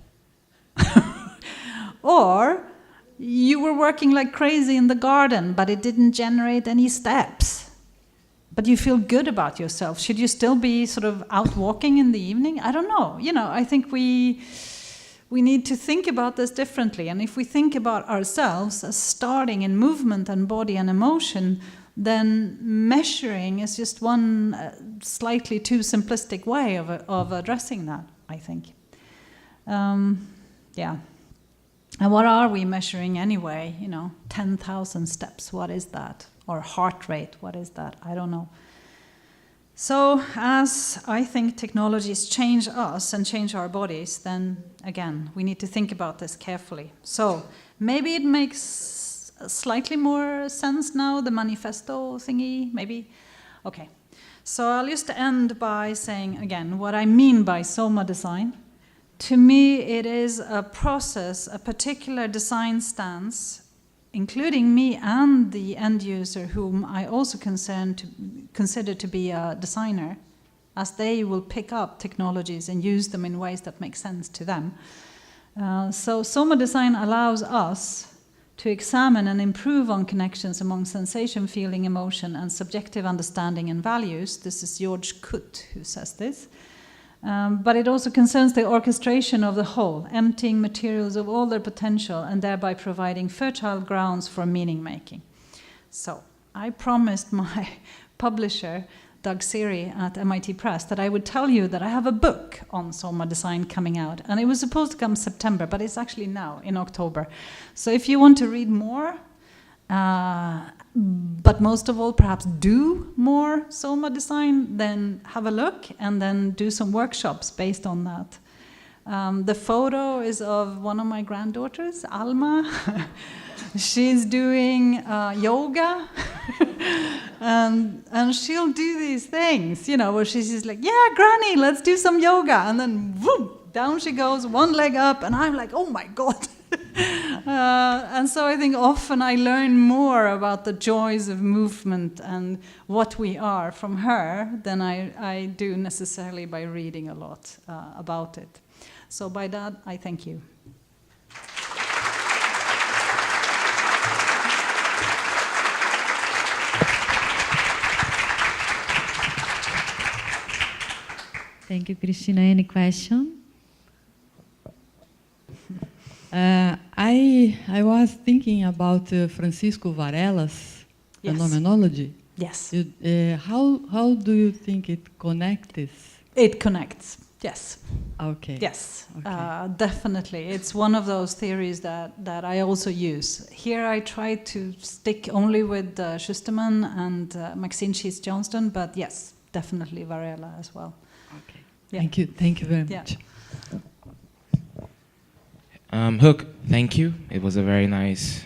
Or you were working like crazy in the garden, but it didn't generate any steps. But you feel good about yourself. Should you still be sort of out walking in the evening? I don't know. You know, I think we need to think about this differently. And if we think about ourselves as starting in movement and body and emotion, then measuring is just one slightly too simplistic way of addressing that, I think. Yeah. And what are we measuring anyway? You know, 10,000 steps, what is that? Or heart rate, what is that? I don't know. So as I think technologies change us and change our bodies, then again, we need to think about this carefully. So maybe it makes slightly more sense now, the manifesto thingy, maybe? Okay. So I'll just end by saying again what I mean by Soma design. To me, it is a process, a particular design stance, including me and the end user, whom I also consider to be a designer, as they will pick up technologies and use them in ways that make sense to them. So Soma design allows us to examine and improve on connections among sensation, feeling, emotion, and subjective understanding and values. This is George Kutt who says this. But it also concerns the orchestration of the whole, emptying materials of all their potential and thereby providing fertile grounds for meaning-making. So I promised my publisher, Doug Siri at MIT Press, that I would tell you that I have a book on Soma design coming out. And it was supposed to come September, but it's actually now in October. So if you want to read more, but most of all, perhaps do more Soma design, then have a look and then do some workshops based on that. The photo is of one of my granddaughters, Alma. She's doing yoga, and she'll do these things, you know, where she's just like, yeah, Granny, let's do some yoga. And then, whoop, down she goes, one leg up, and I'm like, oh my God. And so I think often I learn more about the joys of movement and what we are from her than I do necessarily by reading a lot about it. So by that, I thank you. Thank you, Kristina. Any question? I was thinking about Francisco Varela's phenomenology. Yes. How do you think it connects? It connects, yes. Okay. Yes, okay. Definitely. It's one of those theories that I also use. Here I try to stick only with Schusterman and Maxine Sheets-Johnston, but yes, definitely Varela as well. Okay. Yeah. Thank you very much. Yeah. Höök, thank you. It was a very nice,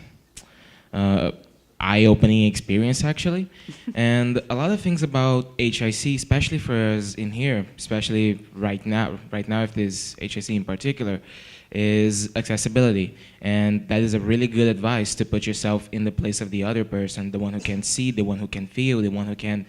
eye-opening experience, actually. And a lot of things about HIC, especially for us in here, especially right now if there's HIC in particular, is accessibility. And that is a really good advice to put yourself in the place of the other person, the one who can see, the one who can feel, the one who can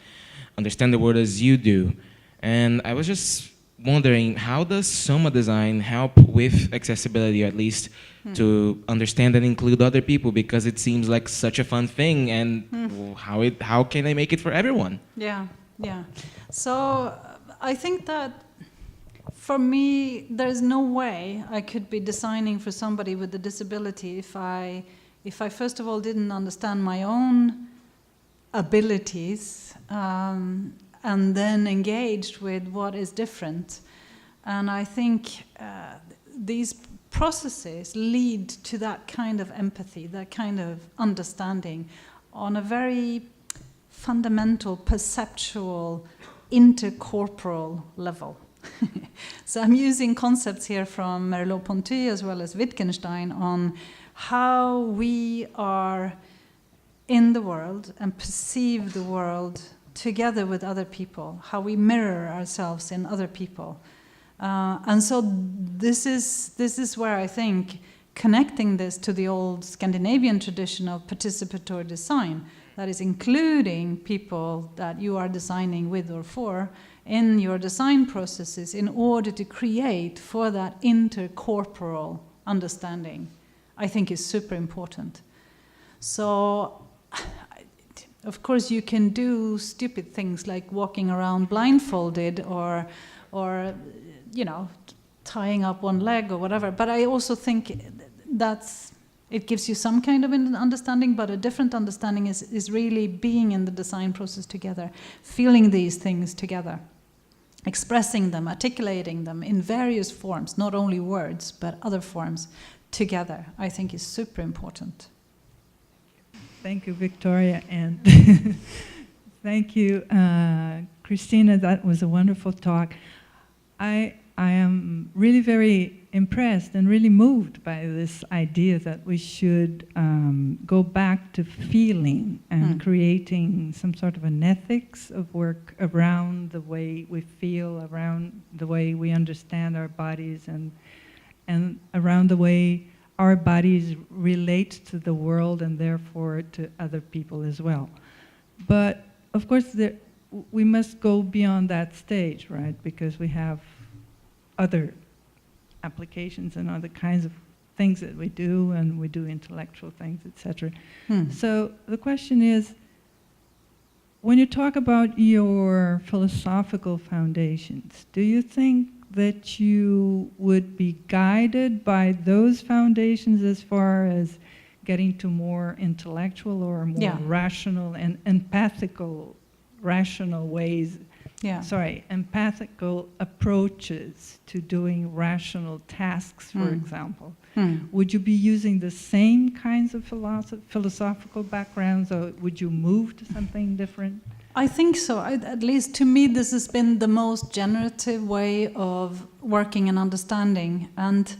understand the world as you do. And I was just wondering, how does Soma design help with accessibility, or at least to understand and include other people? Because it seems like such a fun thing, and how can I make it for everyone? Yeah. So I think that for me, there's no way I could be designing for somebody with a disability if I first of all didn't understand my own abilities, and then engaged with what is different. And I think these processes lead to that kind of empathy, that kind of understanding on a very fundamental, perceptual, intercorporal level. So I'm using concepts here from Merleau-Ponty as well as Wittgenstein on how we are in the world and perceive the world together with other people, how we mirror ourselves in other people. And so this is where I think connecting this to the old Scandinavian tradition of participatory design, that is including people that you are designing with or for, in your design processes in order to create for that intercorporal understanding, I think is super important. So, of course, you can do stupid things like walking around blindfolded or you know, tying up one leg or whatever. But I also think it gives you some kind of an understanding, but a different understanding is really being in the design process together, feeling these things together, expressing them, articulating them in various forms, not only words, but other forms together, I think is super important. Thank you, Victoria, and thank you, Kristina. That was a wonderful talk. I am really very impressed and really moved by this idea that we should go back to feeling and creating some sort of an ethics of work around the way we feel, around the way we understand our bodies, and around the way our bodies relate to the world and therefore to other people as well. But of course, we must go beyond that stage, right? Because we have other applications and other kinds of things that we do, and we do intellectual things, etc. So the question is, when you talk about your philosophical foundations, do you think that you would be guided by those foundations as far as getting to more intellectual or more rational and empathical, rational ways? Empathical approaches to doing rational tasks, for example. Would you be using the same kinds of philosophical backgrounds, or would you move to something different? I think so. At least to me, this has been the most generative way of working and understanding. And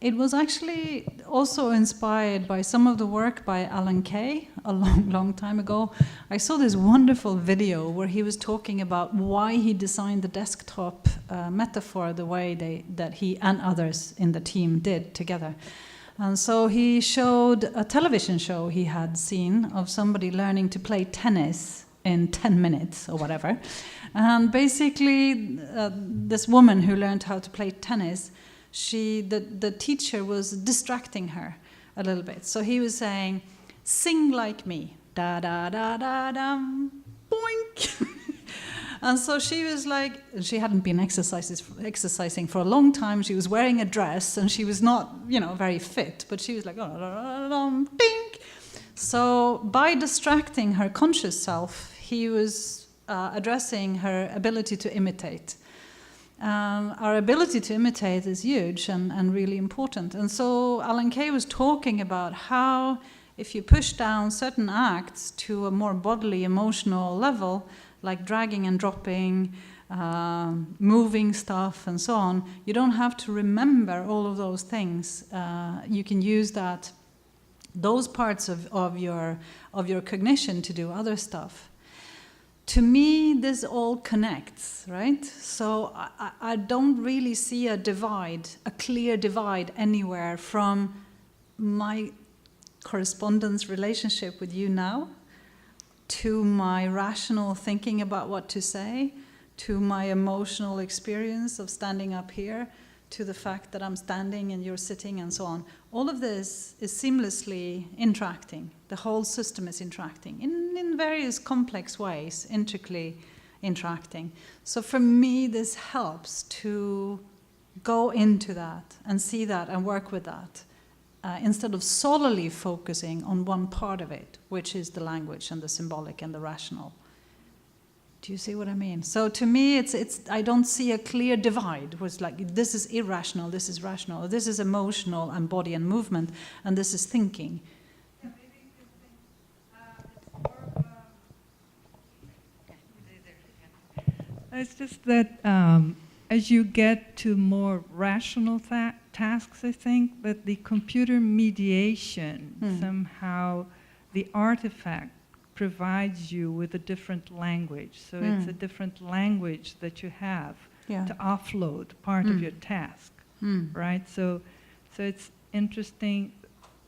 it was actually also inspired by some of the work by Alan Kay a long, long time ago. I saw this wonderful video where he was talking about why he designed the desktop metaphor the way that he and others in the team did together. And so he showed a television show he had seen of somebody learning to play tennis in 10 minutes or whatever. And basically, this woman who learned how to play tennis, the teacher was distracting her a little bit. So he was saying, sing like me, da da da da dum, boink. And so she was like, she hadn't been exercising for a long time. She was wearing a dress and she was not, very fit, but she was like, ding. So by distracting her conscious self, he was addressing her ability to imitate. Our ability to imitate is huge and really important. And so Alan Kay was talking about how if you push down certain acts to a more bodily, emotional level, like dragging and dropping, moving stuff and so on, you don't have to remember all of those things. You can use those parts of your cognition to do other stuff. To me, this all connects, right? So I don't really see a clear divide anywhere from my correspondence relationship with you now, to my rational thinking about what to say, to my emotional experience of standing up here, to the fact that I'm standing and you're sitting and so on. All of this is seamlessly interacting. The whole system is interacting in various complex ways, intricately interacting. So for me, this helps to go into that and see that and work with that, instead of solely focusing on one part of it, which is the language and the symbolic and the rational. Do you see what I mean? So to me, I don't see a clear divide where it's like, this is irrational, this is rational, this is emotional and body and movement, and this is thinking. Yeah, maybe you can think, it's just that as you get to more rational tasks, I think, that the computer mediation, somehow the artifact provides you with a different language. So it's a different language that you have to offload part of your task, right? So it's interesting.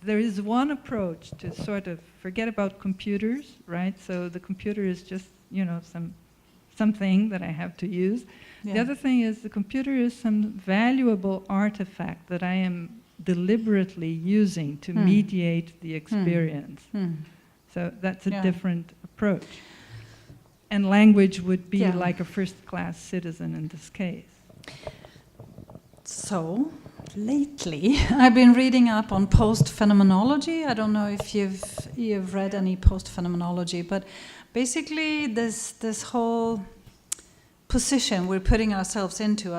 There is one approach to sort of forget about computers, right? So the computer is just, something that I have to use. Yeah. The other thing is the computer is some valuable artifact that I am deliberately using to mediate the experience. So that's a different approach. And language would be like a first-class citizen in this case. So, lately, I've been reading up on post-phenomenology. I don't know if you've read any post-phenomenology, but basically this whole position we're putting ourselves into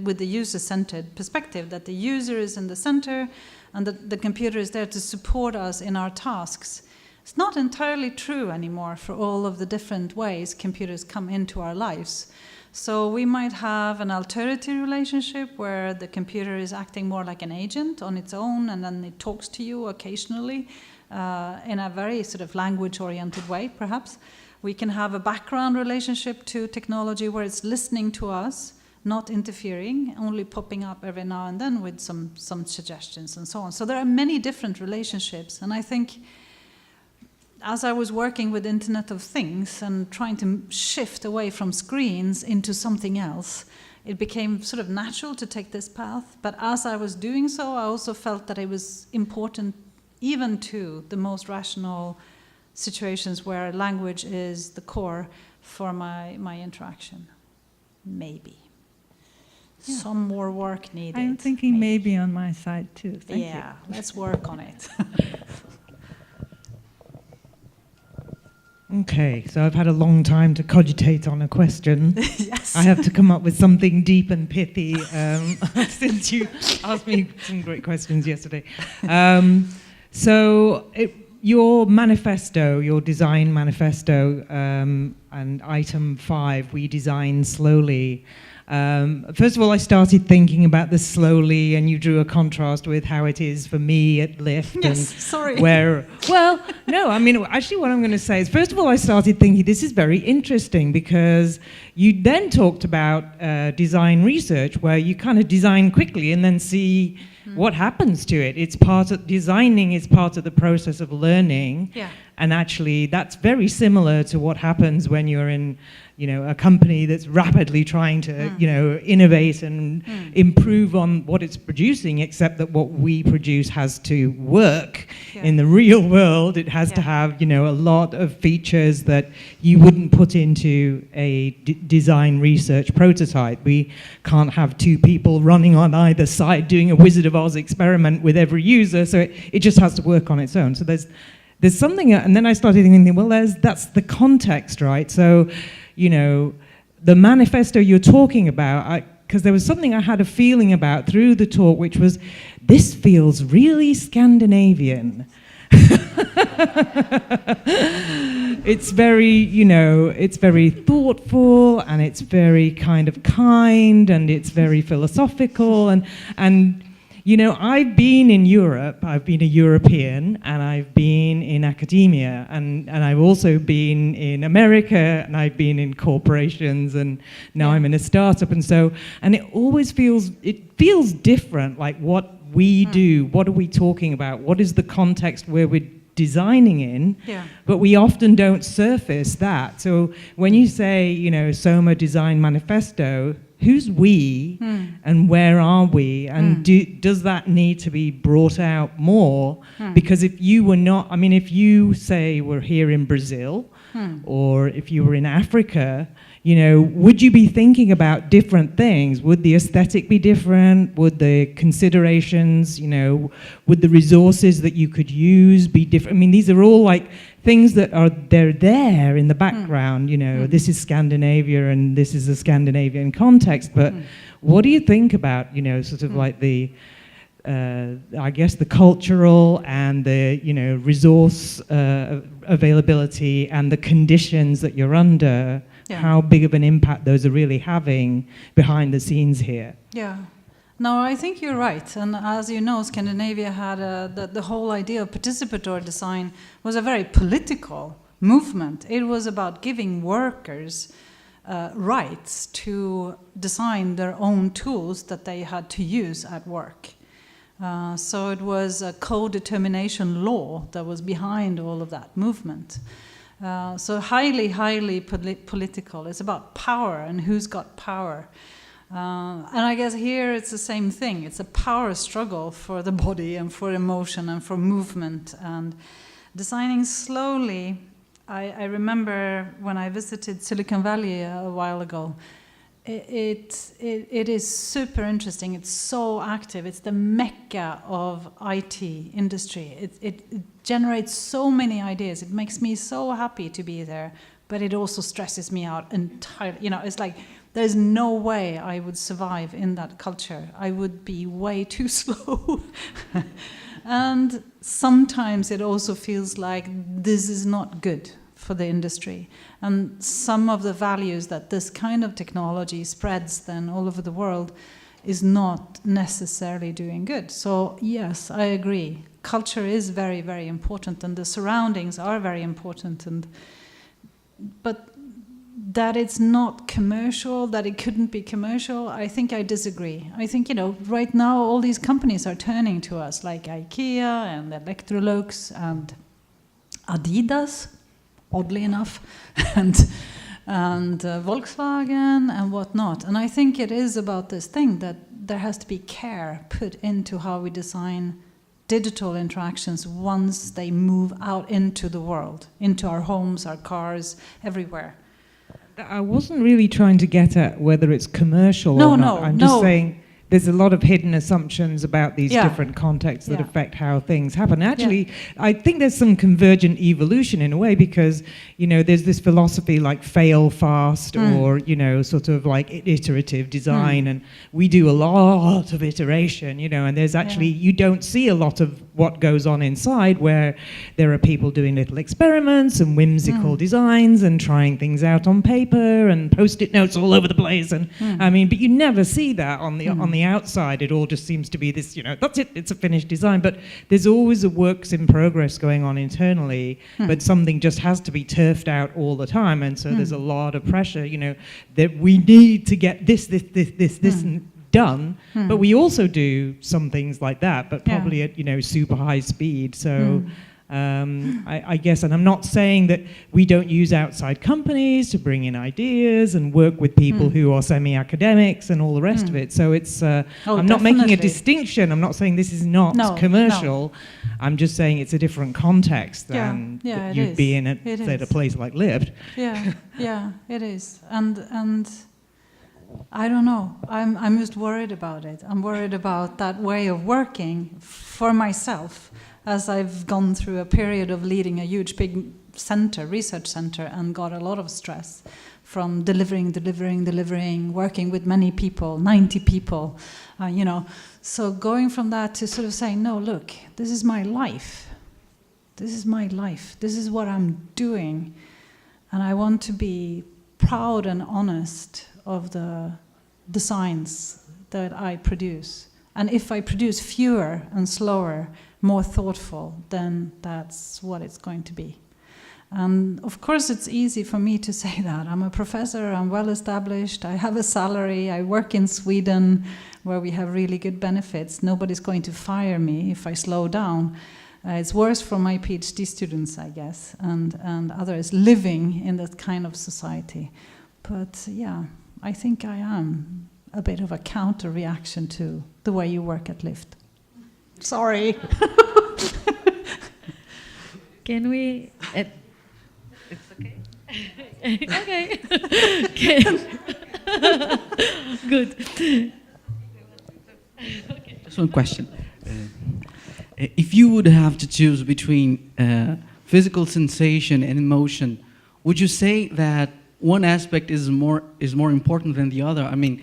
with the user-centered perspective, that the user is in the center and that the computer is there to support us in our tasks. It's not entirely true anymore for all of the different ways computers come into our lives. So we might have an alternative relationship where the computer is acting more like an agent on its own, and then it talks to you occasionally in a very sort of language-oriented way, perhaps. We can have a background relationship to technology where it's listening to us, not interfering, only popping up every now and then with some suggestions and so on. So there are many different relationships, and I think as I was working with Internet of Things and trying to shift away from screens into something else, it became sort of natural to take this path. But as I was doing so, I also felt that it was important even to the most rational situations where language is the core for my interaction. Maybe. Yeah. Some more work needed. I'm thinking maybe on my side too. Thank you. Yeah, let's work on it. Okay, so I've had a long time to cogitate on a question. Yes. I have to come up with something deep and pithy since you asked me some great questions yesterday. Your manifesto, your design manifesto, and item 5, we design slowly. First of all, I started thinking about this slowly, and you drew a contrast with how it is for me at Lift. Yes, and sorry. Actually what I'm going to say is, first of all, I started thinking this is very interesting, because you then talked about design research, where you kind of design quickly and then see what happens to it. Designing is part of the process of learning. Yeah. And actually, that's very similar to what happens when you're in, a company that's rapidly trying to, innovate and improve on what it's producing, except that what we produce has to work in the real world. It has to have, a lot of features that you wouldn't put into a design research prototype. We can't have two people running on either side doing a Wizard of Oz experiment with every user, so it just has to work on its own. So there's something, and then I started thinking, well, that's the context, right? So, the manifesto you're talking about, because there was something I had a feeling about through the talk, which was, this feels really Scandinavian. It's very, it's very thoughtful, and it's very kind of kind, and it's very philosophical, and I've been in Europe, I've been a European, and I've been in academia, and I've also been in America, and I've been in corporations, and now I'm in a startup, and it always feels different, like what we do, what are we talking about, what is the context where we're designing in, but we often don't surface that. So when you say, Soma Design Manifesto, who's we and where are we, and does that need to be brought out more? Because if you were not, if you say were here in Brazil or if you were in Africa, would you be thinking about different things? Would the aesthetic be different? Would the considerations, would the resources that you could use be different? These are all like things that they're there in the background, this is Scandinavia and this is a Scandinavian context, but what do you think about, sort of like the, I guess the cultural and the, resource availability and the conditions that you're under, how big of an impact those are really having behind the scenes here? Yeah. No, I think you're right. And as you know, Scandinavia had the whole idea of participatory design was a very political movement. It was about giving workers rights to design their own tools that they had to use at work. So it was a co-determination law that was behind all of that movement. So highly political. It's about power and who's got power. And I guess here it's the same thing. It's a power struggle for the body and for emotion and for movement. And designing slowly, I remember when I visited Silicon Valley a while ago, it is super interesting. It's so active. It's the mecca of IT industry. It generates so many ideas. It makes me so happy to be there, but it also stresses me out entirely. You know, it's like there's no way I would survive in that culture. I would be way too slow. And sometimes it also feels like this is not good for the industry. And some of the values that this kind of technology spreads then all over the world is not necessarily doing good. So yes, I agree. Culture is very, very important, and the surroundings are very important. But that it's not commercial, that it couldn't be commercial, I think I disagree. I think, you know, right now all these companies are turning to us, like IKEA and Electrolux and Adidas, oddly enough, and Volkswagen and whatnot. And I think it is about this thing that there has to be care put into how we design digital interactions once they move out into the world, into our homes, our cars, everywhere. I wasn't really trying to get at whether it's commercial or not. I'm just saying there's a lot of hidden assumptions about these different contexts that affect how things happen. Actually, I think there's some convergent evolution in a way, because, you know, there's this philosophy like fail fast or, you know, sort of like iterative design. And we do a lot of iteration, you know, and there's actually, you don't see a lot of what goes on inside, where there are people doing little experiments and whimsical designs and trying things out on paper and post-it notes all over the place. And I mean, but you never see that on the outside. It all just seems to be this, you know, that's it, it's a finished design. But there's always a works in progress going on internally, but something just has to be turfed out all the time. And so there's a lot of pressure, you know, that we need to get this done, but we also do some things like that, but probably at, you know, super high speed. So I guess, and I'm not saying that we don't use outside companies to bring in ideas and work with people who are semi-academics and all the rest of it. So it's, I'm not making a distinction. I'm not saying this is not commercial. No. I'm just saying it's a different context than you'd be in at, say, a place like Lift. Yeah, it is. And I don't know. I'm just worried about it. I'm worried about that way of working for myself, as I've gone through a period of leading a huge, big research center, and got a lot of stress from delivering, working with many people, 90 people, you know. So going from that to sort of saying, no, look, this is my life. This is my life. This is what I'm doing. And I want to be proud and honest of the designs that I produce. And if I produce fewer and slower, more thoughtful, then that's what it's going to be. And of course it's easy for me to say that. I'm a professor, I'm well established, I have a salary, I work in Sweden where we have really good benefits. Nobody's going to fire me if I slow down. It's worse for my PhD students, I guess, and others living in that kind of society. But yeah, I think I am a bit of a counter-reaction to the way you work at Lift. Sorry. Can we... it's okay? Okay. Good. Just one question. If you would have to choose between physical sensation and emotion, would you say that one aspect is more important than the other? I mean,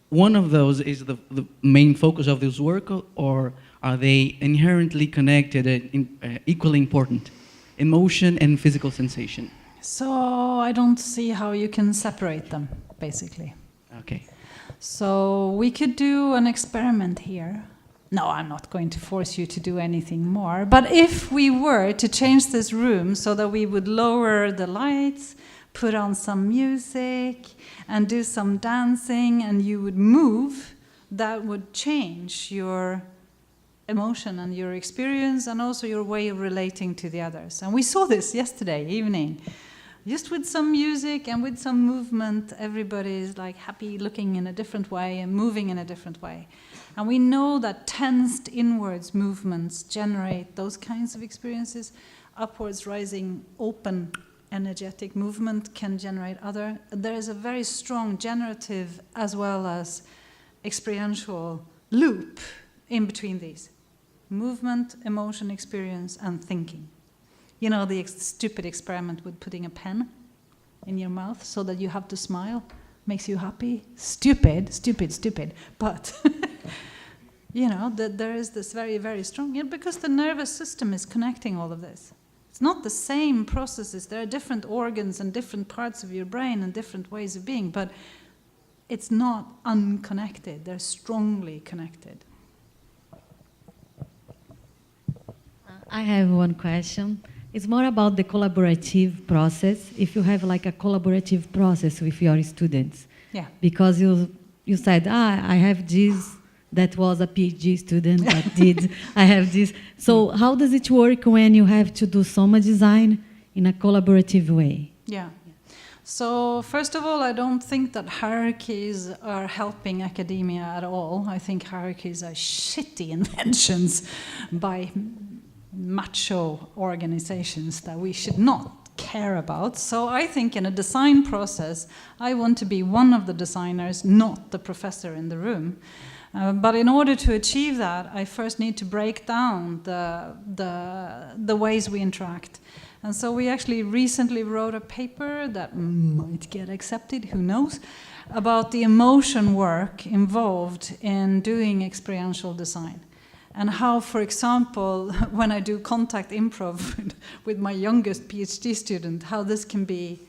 one of those is the main focus of this work, or are they inherently connected and equally important? Emotion and physical sensation. So I don't see how you can separate them, basically. Okay. So we could do an experiment here. No, I'm not going to force you to do anything more. But if we were to change this room so that we would lower the lights, put on some music, and do some dancing, and you would move, that would change your emotion and your experience, and also your way of relating to the others. And we saw this yesterday evening. Just with some music and with some movement, everybody is like happy, looking in a different way and moving in a different way. And we know that tensed inwards movements generate those kinds of experiences. Upwards rising, open, energetic movement can generate other. There is a very strong generative as well as experiential loop in between these. Movement, emotion, experience, and thinking. You know, the stupid experiment with putting a pen in your mouth so that you have to smile makes you happy. Stupid, stupid, stupid. But, you know, that there is this very, very strong, because the nervous system is connecting all of this. It's not the same processes. There are different organs and different parts of your brain and different ways of being, but it's not unconnected. They're strongly connected. I have one question. It's more about the collaborative process. If you have like a collaborative process with your students, Yeah. because you said, I have this, that was a PhD student that did, I have this. So how does it work when you have to do Soma design in a collaborative way? Yeah. So first of all, I don't think that hierarchies are helping academia at all. I think hierarchies are shitty inventions by macho organizations that we should not care about. So I think in a design process, I want to be one of the designers, not the professor in the room. But in order to achieve that, I first need to break down the ways we interact. And so we actually recently wrote a paper that might get accepted, who knows, about the emotion work involved in doing experiential design. And how, for example, when I do contact improv with my youngest PhD student, how this can be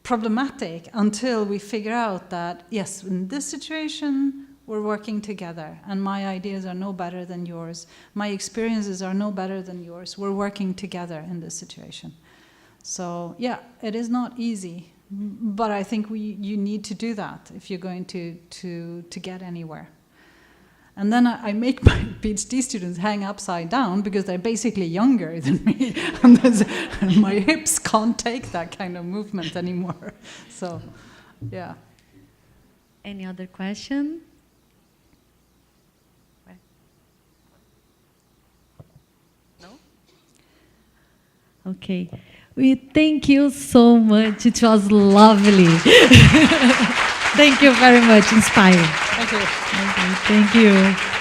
problematic until we figure out that, yes, in this situation, we're working together, and my ideas are no better than yours. My experiences are no better than yours. We're working together in this situation. So, yeah, it is not easy, but I think you need to do that if you're going to get anywhere. And then I make my PhD students hang upside down because they're basically younger than me. And my hips can't take that kind of movement anymore. So, yeah. Any other question? No? Okay. We thank you so much. It was lovely. Thank you very much. Inspiring. Thank you. Okay, thank you.